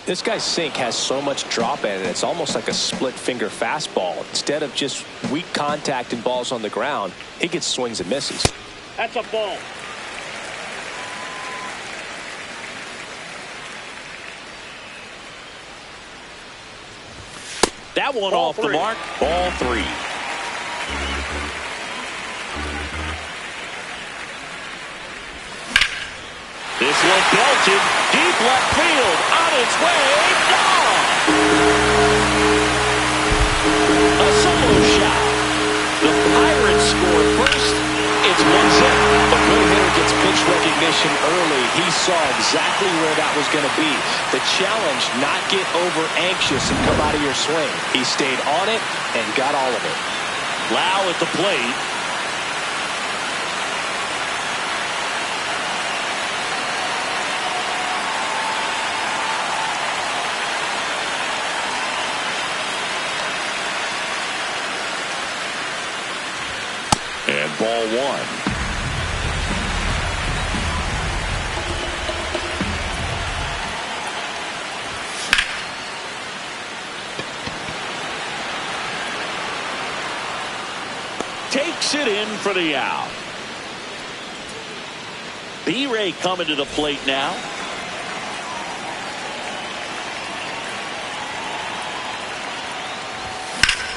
This guy's sink has so much drop in it. It's almost like a split finger fastball. Instead of just weak contact and balls on the ground, he gets swings and misses. That's a ball. That one off the mark. Ball three. This one belted deep left field. On its way. Gone. A solo shot. The Pirates score first. It's 1-0. A good hitter gets pitch recognition early. He saw exactly where that was going to be. The challenge, not get over anxious and come out of your swing. He stayed on it and got all of it. Lau at the plate. And ball one. Takes it in for the out. B-Ray coming to the plate now.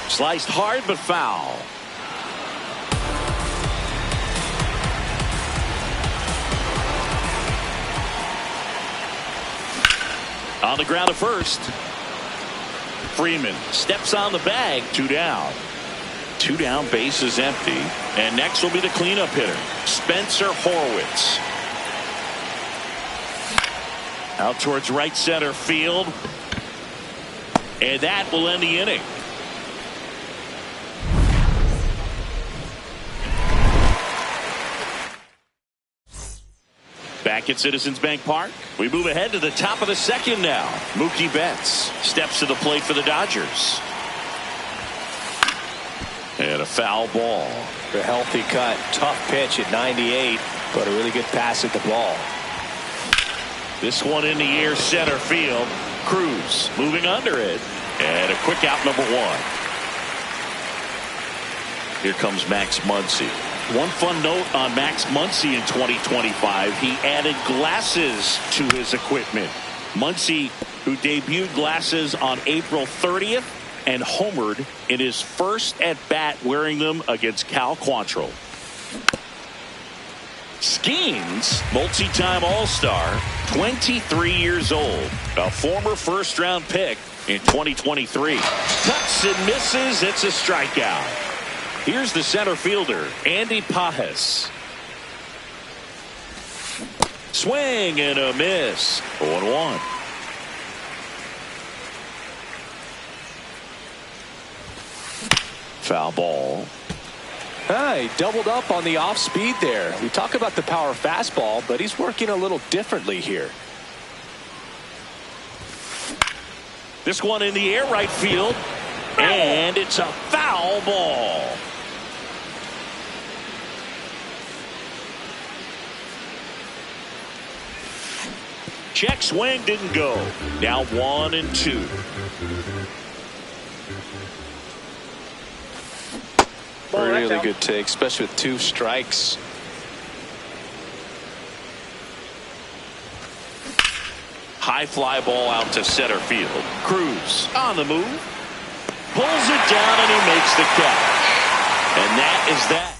Sliced hard but foul. On the ground at first. Freeman steps on the bag. Two down. Two down, base is empty. And next will be the cleanup hitter, Spencer Horwitz. Out towards right center field. And that will end the inning. Back at Citizens Bank Park, we move ahead to the top of the second now. Mookie Betts steps to the plate for the Dodgers. And a foul ball. A healthy cut. Tough pitch at 98, but a really good pass at the ball. This one in the air, center field. Cruz moving under it. And a quick out, number one. Here comes Max Muncy. One fun note on Max Muncy in 2025, he added glasses to his equipment. Muncy, who debuted glasses on April 30th and homered in his first at-bat wearing them against Cal Quantrill. Skeens, multi-time All-Star, 23 years old, a former first-round pick in 2023. Cuts and misses. It's a strikeout. Here's the center fielder, Andy Pajes. Swing and a miss. 0-1. Foul ball. He doubled up on the off speed there. We talk about the power fastball, but he's working a little differently here. This one in the air right field, and it's a foul ball. Check swing didn't go. Now 1-2. Really good take, especially with 2 strikes. High fly ball out to center field. Cruz on the move. Pulls it down and he makes the catch. And that is that.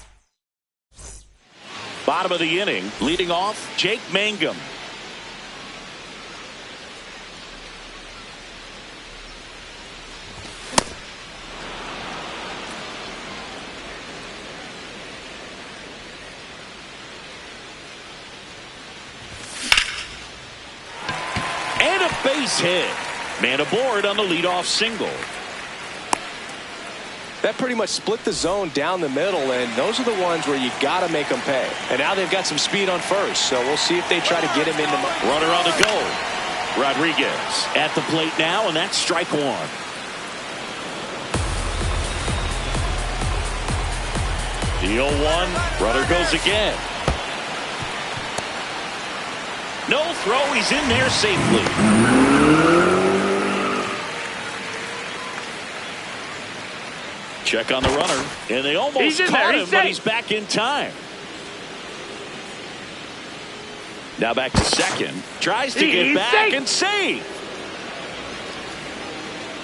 Bottom of the inning, leading off, Jake Mangum. Base hit. Man aboard on the leadoff single. That pretty much split the zone down the middle, and those are the ones where you got to make them pay. And now they've got some speed on first, so we'll see if they try to get him into. Runner on the go. Rodriguez at the plate now, and that's strike 1. The 0-1. Runner goes again. No throw. He's in there safely. Check on the runner. And they almost caught him, but he's back in time. Now back to second. Tries to get back and save.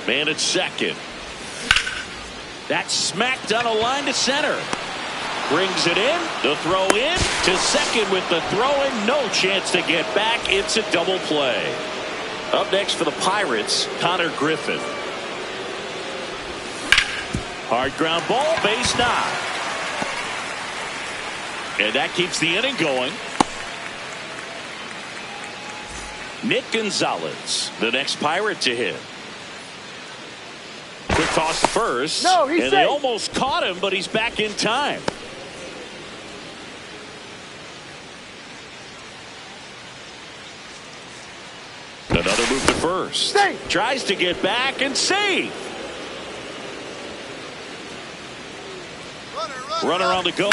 Man at second. That's smacked on a line to center. Brings it in. The throw in to second with the throw in. No chance to get back. It's a double play. Up next for the Pirates, Connor Griffin. Hard ground ball, base knock. And that keeps the inning going. Nick Gonzalez, the next Pirate to hit. Quick toss to first. And they almost caught him, but he's back in time. Another move to first. Tries to get back and save. Runner on the go.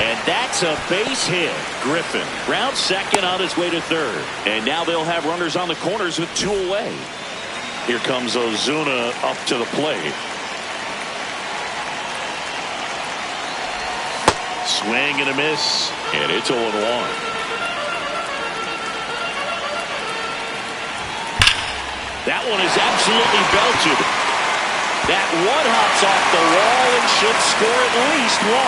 And that's a base hit. Griffin round second on his way to third. And now they'll have runners on the corners with 2 away. Here comes Ozuna up to the plate. Swing and a miss. And it's 0-1. That one is absolutely belted. That one hops off the wall and should score at least 1.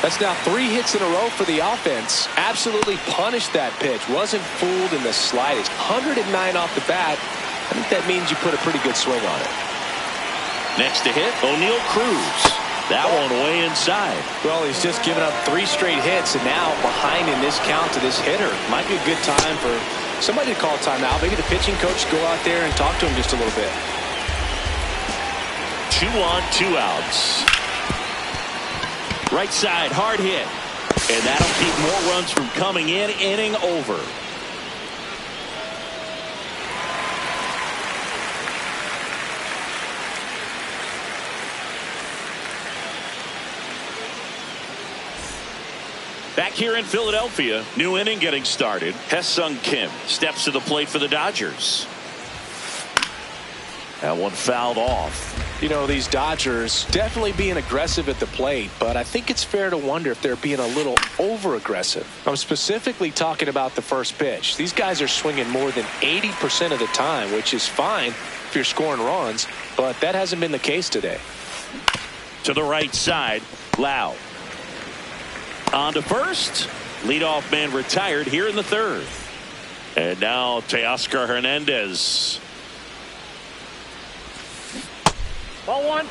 That's now 3 hits in a row for the offense. Absolutely punished that pitch. Wasn't fooled in the slightest. 109 off the bat. I think that means you put a pretty good swing on it. Next to hit, O'Neal Cruz. That one way inside. Well, he's just given up 3 straight hits, and now behind in this count to this hitter. Might be a good time for somebody to call a timeout. Maybe the pitching coach go out there and talk to him just a little bit. 2 on, 2 outs. Right side, hard hit. And that'll keep more runs from coming in. Inning over. Back here in Philadelphia, new inning getting started. Hesung Kim steps to the plate for the Dodgers. That one fouled off. You know, these Dodgers definitely being aggressive at the plate, but I think it's fair to wonder if they're being a little over-aggressive. I'm specifically talking about the first pitch. These guys are swinging more than 80% of the time, which is fine if you're scoring runs, but that hasn't been the case today. To the right side, Lau. On to first. Leadoff man retired here in the third. And now Teoscar Hernandez. Ball one.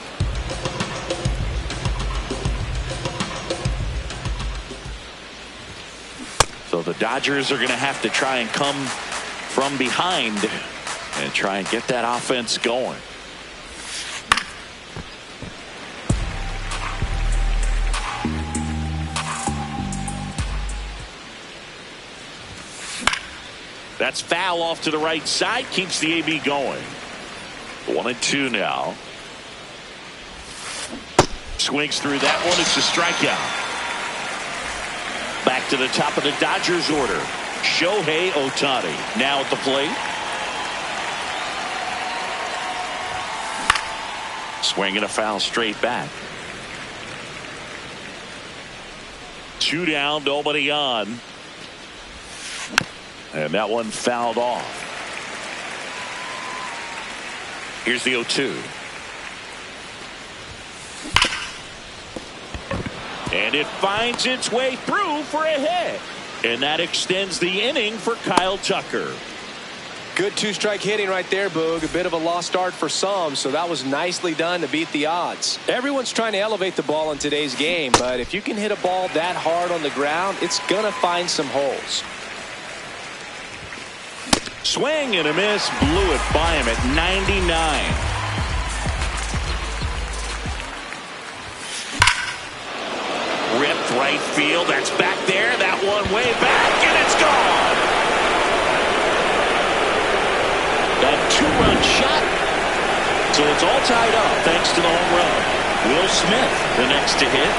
So the Dodgers are going to have to try and come from behind and try and get that offense going. That's foul off to the right side. Keeps the AB going. 1-2 now. Swings through that one. It's a strikeout. Back to the top of the Dodgers order. Shohei Ohtani now at the plate. Swinging a foul straight back. 2 down, nobody on. And that one fouled off. Here's the 0-2. And it finds its way through for a hit. And that extends the inning for Kyle Tucker. Good two-strike hitting right there, Boog. A bit of a lost art for some, so that was nicely done to beat the odds. Everyone's trying to elevate the ball in today's game, but if you can hit a ball that hard on the ground, it's going to find some holes. Swing and a miss. Blew it by him at 99. Ripped right field. That's back there. That one way back, and it's gone. That 2-run shot. So it's all tied up thanks to the home run. Will Smith, the next to hit.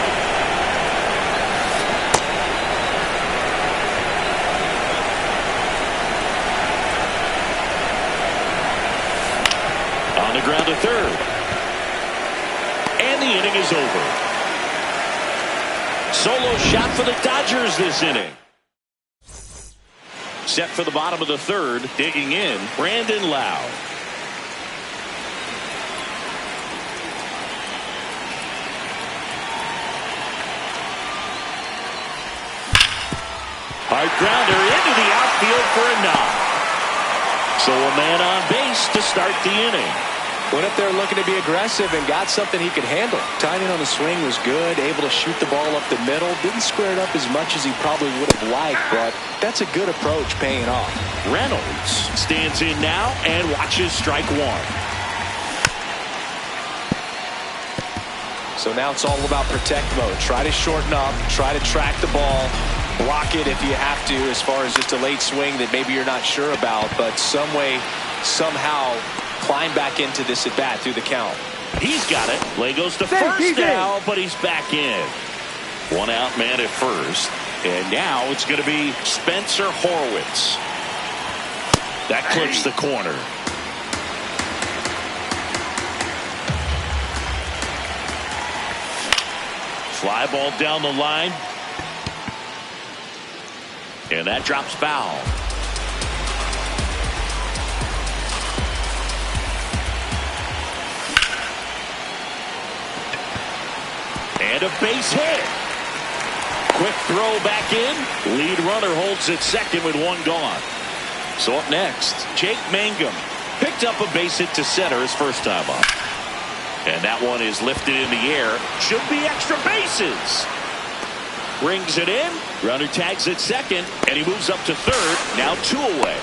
On the ground to third. And the inning is over. Solo shot for the Dodgers this inning. Set for the bottom of the third. Digging in, Brandon Lau. Hard grounder into the outfield for a knock. So a man on base to start the inning. Went up there looking to be aggressive and got something he could handle. Timing on the swing was good, able to shoot the ball up the middle. Didn't square it up as much as he probably would have liked, but that's a good approach paying off. Reynolds stands in now and watches strike one. So now it's all about protect mode. Try to shorten up, try to track the ball, block it if you have to as far as just a late swing that maybe you're not sure about, but some way, somehow climb back into this at bat through the count. He's got it. Play goes to first now, but he's back in. 1 out man at first. And now it's going to be Spencer Horwitz. That clips the corner. Fly ball down the line. And that drops foul. And a base hit. Quick throw back in. Lead runner holds at second with 1 gone. So up next, Jake Mangum picked up a base hit to center his first time up. And that one is lifted in the air. Should be extra bases. Brings it in. Runner tags at second. And he moves up to third. Now 2 away.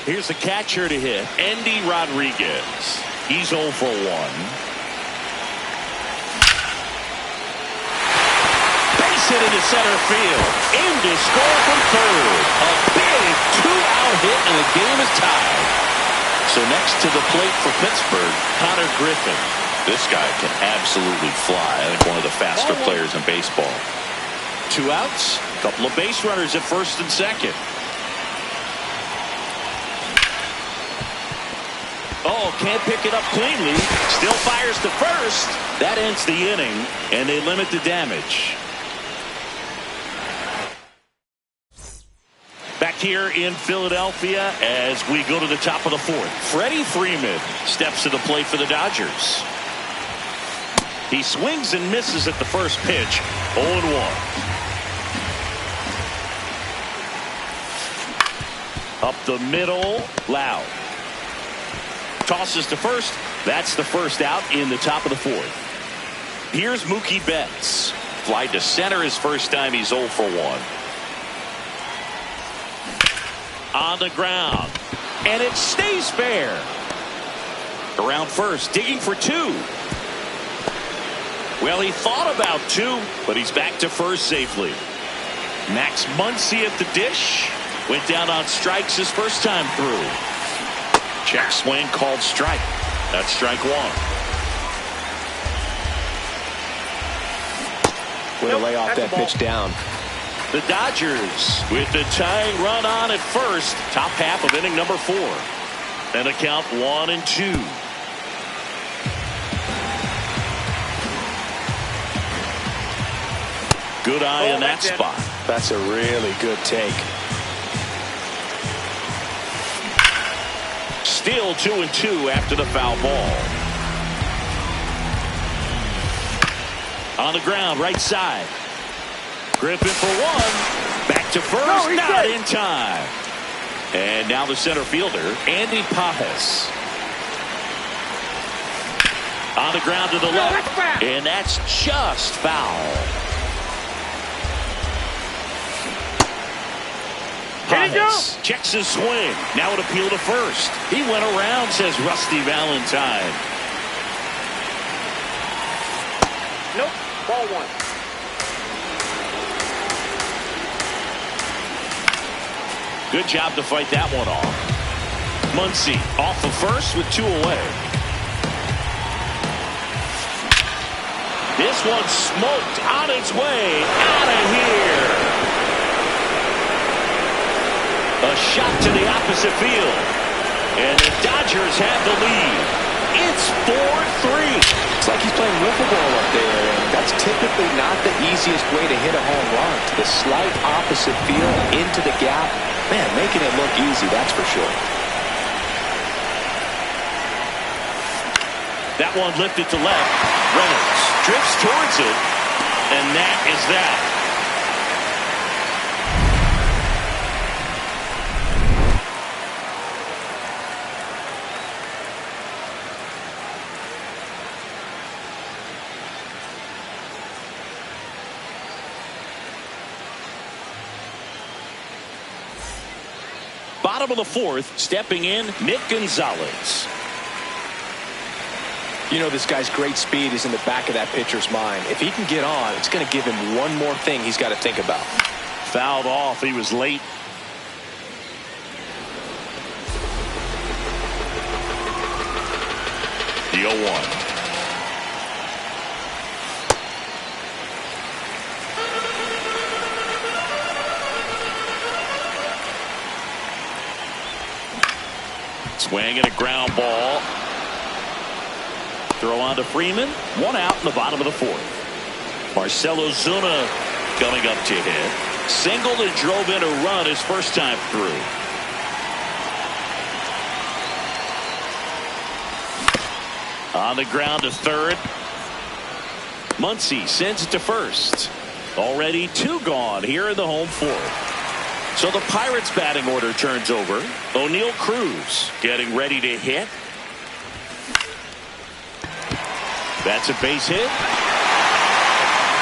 Here's the catcher to hit. Endy Rodriguez. He's 0 for 1. Hit into center field. In to score from third. A big 2-out hit and the game is tied. So next to the plate for Pittsburgh, Connor Griffin. This guy can absolutely fly. I think one of the faster players in baseball. 2 outs. A couple of base runners at first and second. can't pick it up cleanly. Still fires to first. That ends the inning, and they limit the damage. Back here in Philadelphia as we go to the top of the fourth. Freddie Freeman steps to the plate for the Dodgers. He swings and misses at the first pitch. 0-1. Up the middle, Loud. Tosses to first. That's the first out in the top of the fourth. Here's Mookie Betts. Fly to center his first time. He's 0 for 1. On the ground. And it stays fair. Around first, digging for 2. Well, he thought about 2, but he's back to first safely. Max Muncy at the dish. Went down on strikes his first time through. Check swing called strike. That's strike 1. Way to lay off that pitch down. The Dodgers with the tying run on at first. Top half of inning number 4. And a count 1-2. Good eye in that spot. That's a really good take. Still 2-2 after the foul ball. On the ground, right side. Griffin for 1. Back to first, not in time. And now the center fielder, Andy Pajes. On the ground to the left. And that's just foul. Pajes checks his swing. Now it appeal to first. He went around, says Rusty Valentine. Nope. Ball 1. Good job to fight that one off. Muncy off of first with 2 away. This one smoked on its way out of here. A shot to the opposite field. And the Dodgers have the lead. It's 4-3. It's like he's playing wiffle ball up there, and that's typically not the easiest way to hit a home run. To the slight opposite field, into the gap. Man, making it look easy, that's for sure. That one lifted to left. Reynolds drifts towards it. And that is that. Bottom of the fourth, stepping in, Nick Gonzalez. You know, this guy's great speed is in the back of that pitcher's mind. If he can get on, it's going to give him one more thing he's got to think about. Fouled off. He was late. The 0-1. Swing and a ground ball. Throw on to Freeman. 1 out in the bottom of the fourth. Marcell Ozuna coming up to hit. Singled and drove in a run his first time through. On the ground to third. Muncy sends it to first. Already 2 gone here in the home fourth. So the Pirates batting order turns over. O'Neal Cruz getting ready to hit. That's a base hit.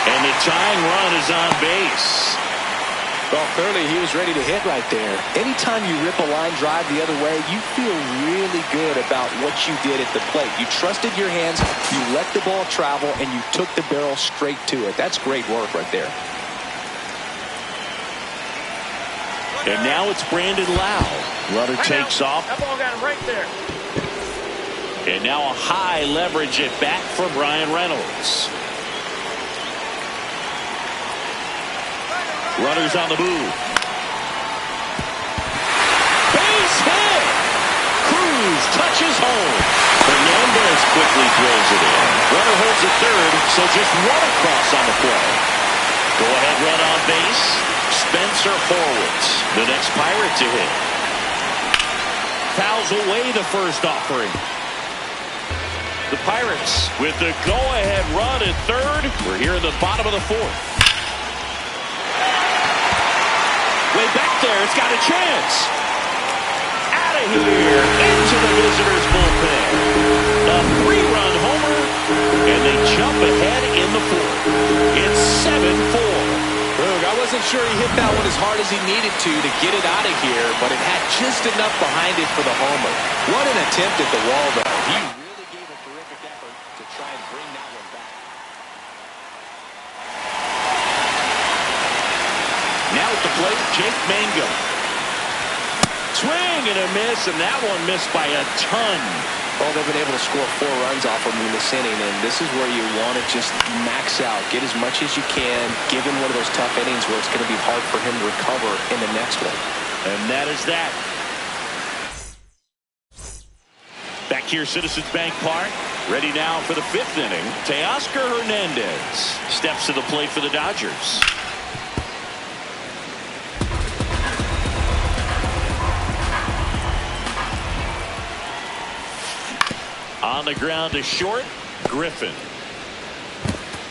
And the tying run is on base. Well, clearly he was ready to hit right there. Anytime you rip a line drive the other way, you feel really good about what you did at the plate. You trusted your hands, you let the ball travel, and you took the barrel straight to it. That's great work right there. And now it's Brandon Lowe. Runner takes off. That ball got him right there. And now a high leverage at bat for Brian Reynolds. Runners on the move. Base hit. Cruz touches home. Hernandez quickly throws it in. Runner holds at third, so just one across on the play. Go-ahead run on base. Spencer Horwitz, the next Pirate to hit. Fouls away the first offering. The Pirates with the go-ahead run at third. We're here in the bottom of the fourth. Way back there, it's got a chance. Out of here, into the visitors' bullpen. A 3-run homer, and they jump ahead in the fourth. It's 7-4. I wasn't sure he hit that one as hard as he needed to get it out of here, but it had just enough behind it for the homer. What an attempt at the wall, though. He really gave a terrific effort to try and bring that one back. Now at the plate, Jake Mangum. Swing and a miss, and that one missed by a ton. Well, they've been able to score 4 runs off of him in this inning, and this is where you want to just max out, get as much as you can, given one of those tough innings where it's going to be hard for him to recover in the next one. And that is that. Back here, Citizens Bank Park. Ready now for the 5th inning. Teoscar Hernandez steps to the plate for the Dodgers. On the ground to short, Griffin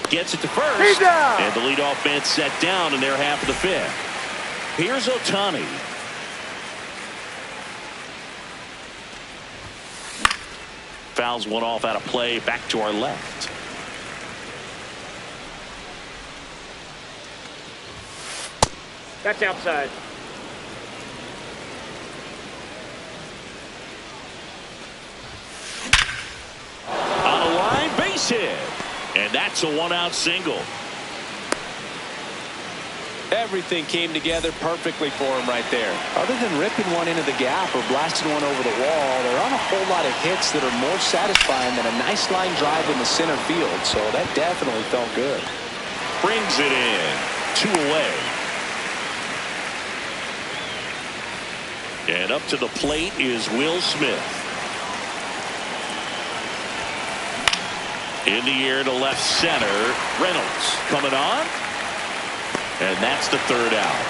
gets it to first, and the leadoff man set down in their half of the 5th. Here's Ohtani. Fouls one off out of play, back to our left. That's outside. Hit. And that's a 1-out single. Everything came together perfectly for him right there. Other than ripping one into the gap or blasting one over the wall, there aren't a whole lot of hits that are more satisfying than a nice line drive in the center field. So that definitely felt good. Brings it in. 2 away. And up to the plate is Will Smith. In the air to left center. Reynolds coming on. And that's the 3rd out.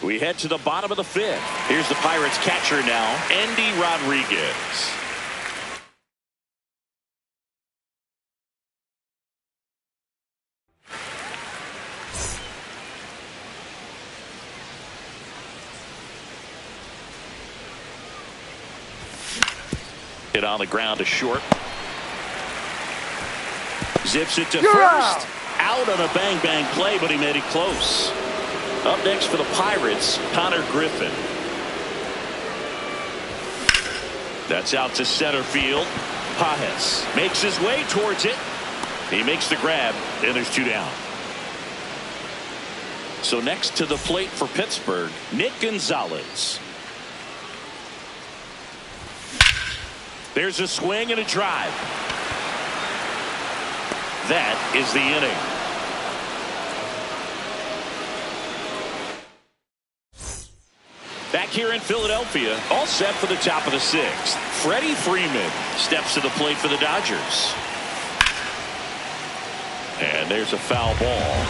We head to the bottom of the 5th. Here's the Pirates catcher now, Andy Rodriguez. Hit on the ground to short. Zips it to first. Out on a bang-bang play, but he made it close. Up next for the Pirates, Connor Griffin. That's out to center field. Pajes makes his way towards it. He makes the grab, and there's 2 down. So next to the plate for Pittsburgh, Nick Gonzalez. There's a swing and a drive. That is the inning. Back here in Philadelphia, all set for the top of the 6th. Freddie Freeman steps to the plate for the Dodgers. And there's a foul ball.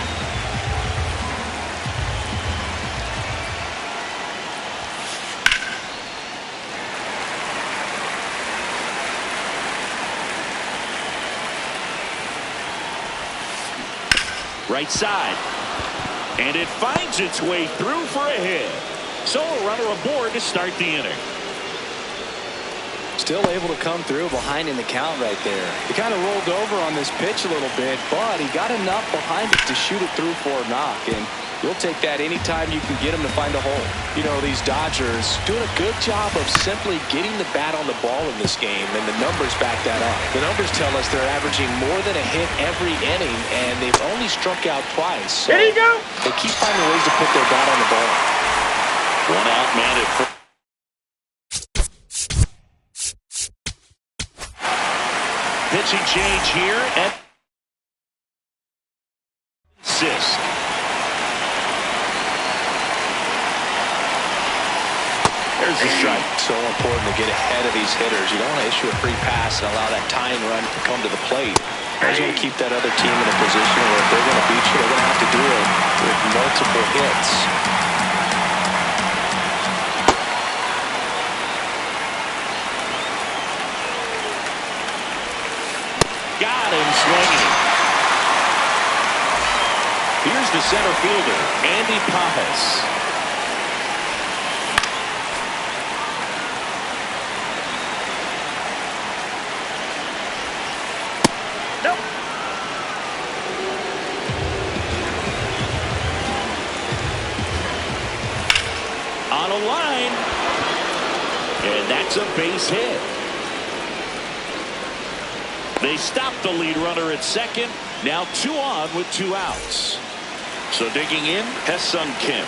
Right side. And it finds its way through for a hit. So a runner aboard to start the inning. Still able to come through behind in the count right there. He kind of rolled over on this pitch a little bit, but he got enough behind it to shoot it through for a knock. And you'll take that anytime you can get him to find a hole. You know, these Dodgers doing a good job of simply getting the bat on the ball in this game, and the numbers back that up. The numbers tell us they're averaging more than a hit every inning, and they've only struck out twice. So there you go. They keep finding ways to put their bat on the ball. 1 out man at first. pitching change here at Sisk. There's the strike. So important to get ahead of these hitters. You don't want to issue a free pass and allow that tying run to come to the plate. You just want to keep that other team in a position where if they're going to beat you, they're going to have to do it with multiple hits. Got him swinging. Here's the center fielder, Andy Pajas. Nope. On a line. And that's a base hit. They stopped the lead runner at second. Now 2 on with 2 outs. So digging in, Hesung Kim.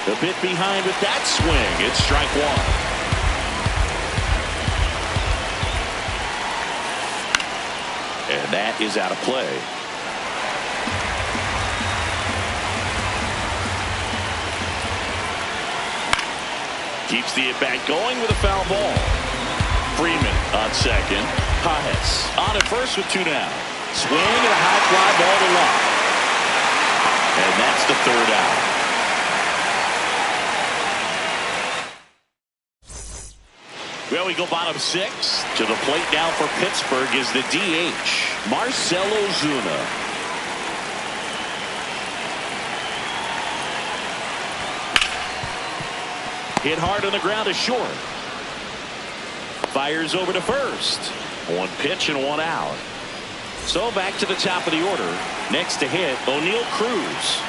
A bit behind with that swing. It's strike 1. And that is out of play. Keeps the at-bat going with a foul ball. Freeman on second. Pajas on at first with 2 down. Swing and a high fly ball to left. And that's the 3rd out. Well, we go bottom 6. To the plate now for Pittsburgh is the DH, Marcell Ozuna. Hit hard on the ground to short. Fires over to first. 1 pitch and 1 out. So back to the top of the order. Next to hit, O'Neal Cruz.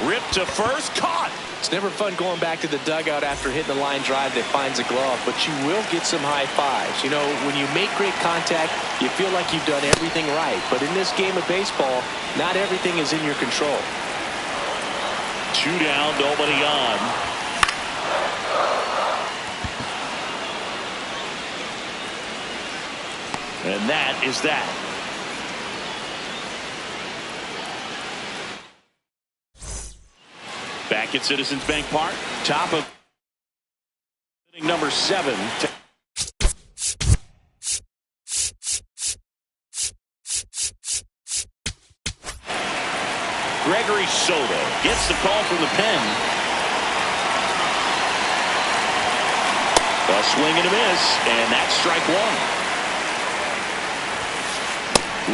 Ripped to first, caught. It's never fun going back to the dugout after hitting the line drive that finds a glove, but you will get some high fives. You know, when you make great contact, you feel like you've done everything right. But in this game of baseball, not everything is in your control. 2 down, nobody on. And that is that. Back at Citizens Bank Park, top of inning number 7. Gregory Soto gets the call from the pen. A swing and a miss, and that's strike 1.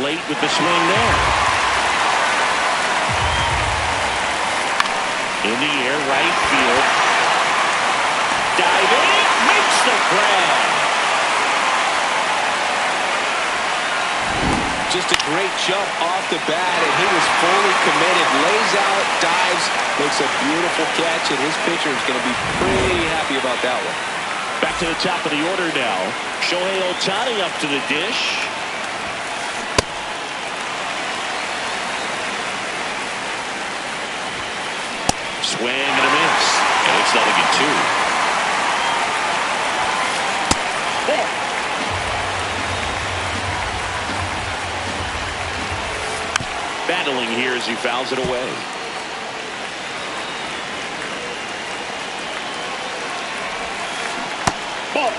Late with the swing there. In the air, right field. Diving, makes the grab. Just a great jump off the bat, and he was fully committed. Lays out, dives, makes a beautiful catch, and his pitcher is going to be pretty happy about that one. Back to the top of the order now. Shohei Ohtani up to the dish. Swing and a miss. And it's 0-2. Ball. Battling here as he fouls it away. Ball.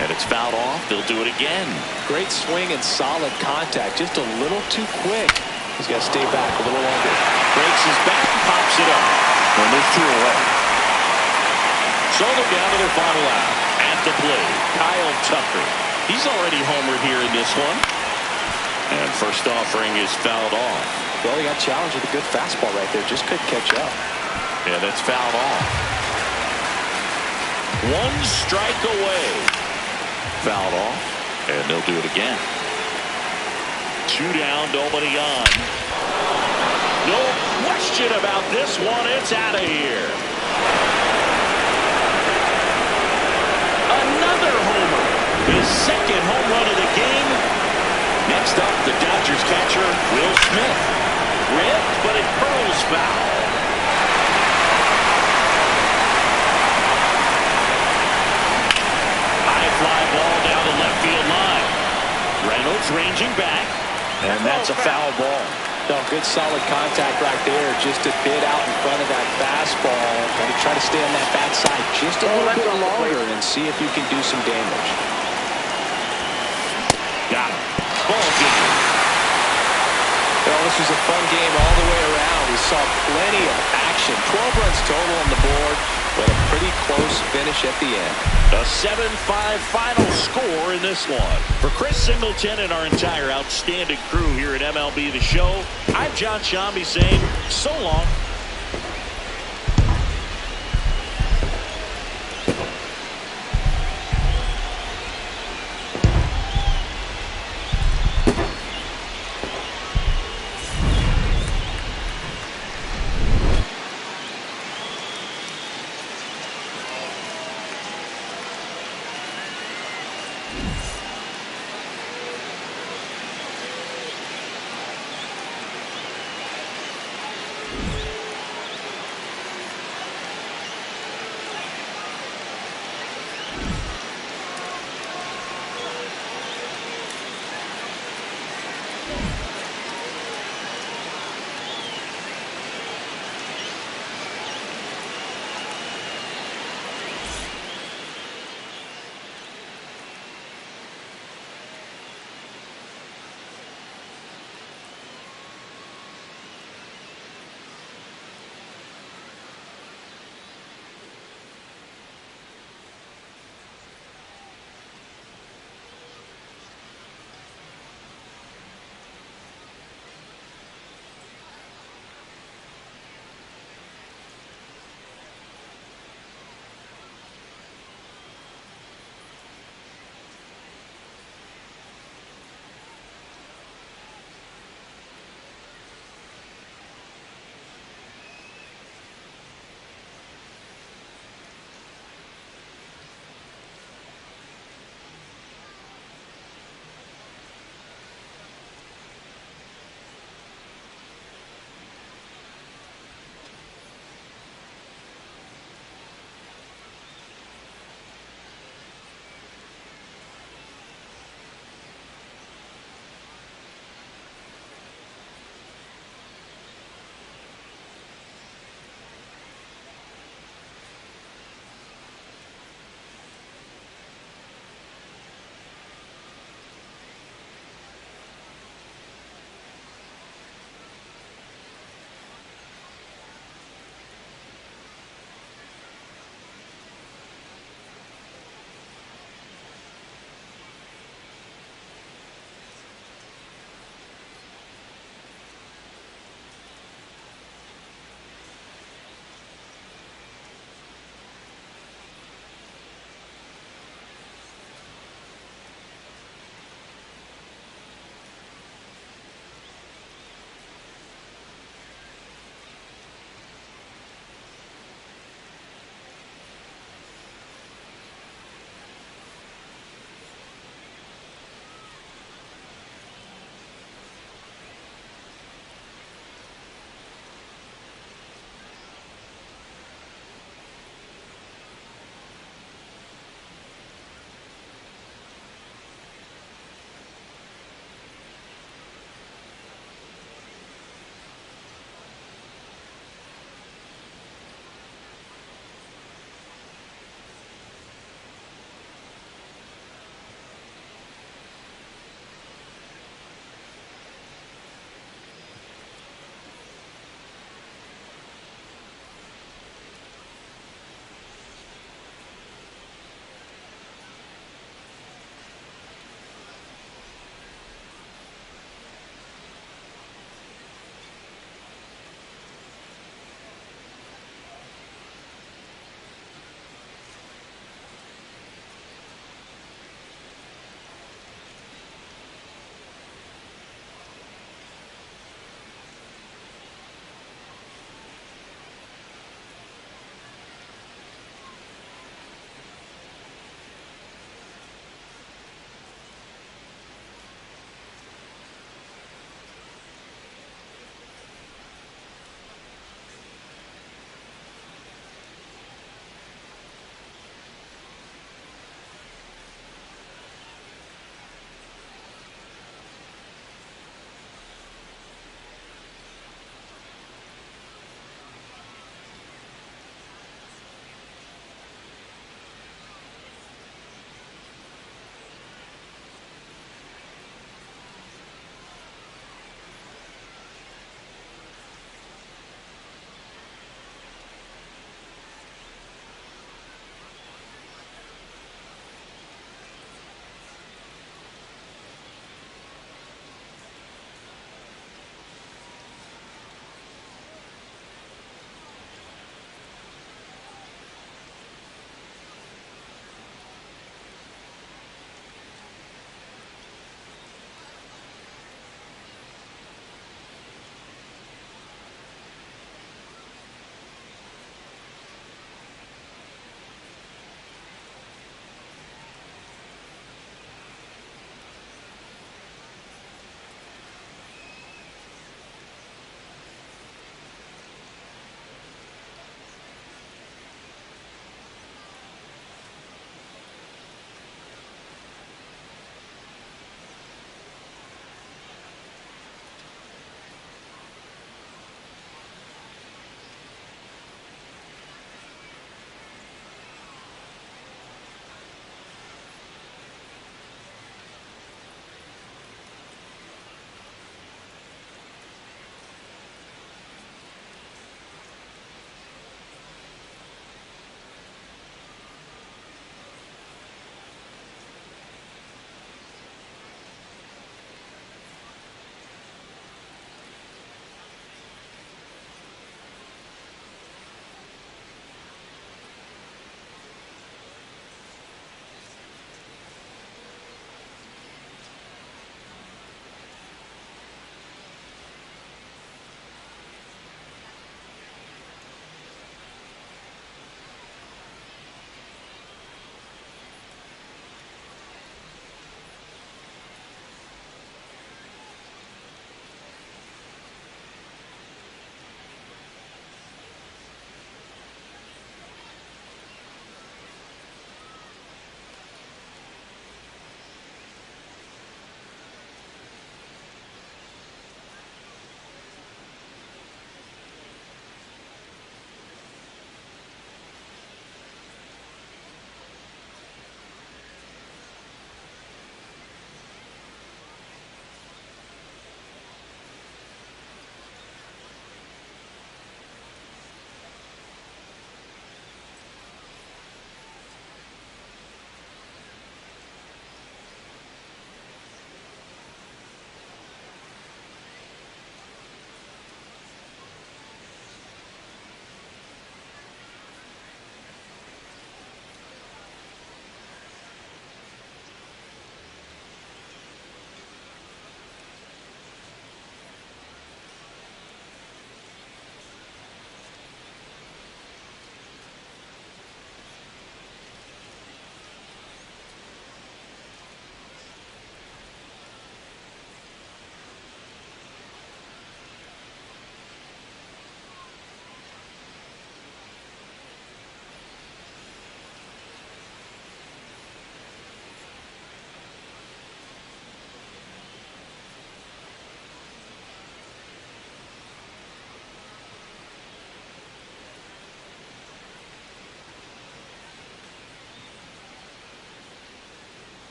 And it's fouled off. They'll do it again. Great swing and solid contact. Just a little too quick. He's got to stay back a little longer. Breaks his back, pops it up. And there's 2 away. So they're down to their final out. At the plate, Kyle Tucker. He's already homered here in this one. And first offering is fouled off. Well, he got challenged with a good fastball right there. Just couldn't catch up. Yeah, that's fouled off. 1 strike away. Fouled off. And they'll do it again. 2 down, nobody on. No question about this one. It's out of here. Another homer. His 2nd home run of the game. Next up, the Dodgers catcher, Will Smith. Ripped, but it curls foul. High fly ball down the left field line. Reynolds ranging back, and that's a foul ball. No, good solid contact right there. Just a bit out in front of that fastball. Got to try to stay on that backside just a little bit longer and see if you can do some damage. Got him. Ball game. Well, this was a fun game all the way around. We saw plenty of action. 12 runs total on the board, but a pretty close finish at the end. A 7-5 final score in this one. For Chris Singleton and our entire outstanding crew here at MLB The Show, I'm John Shambi saying so long.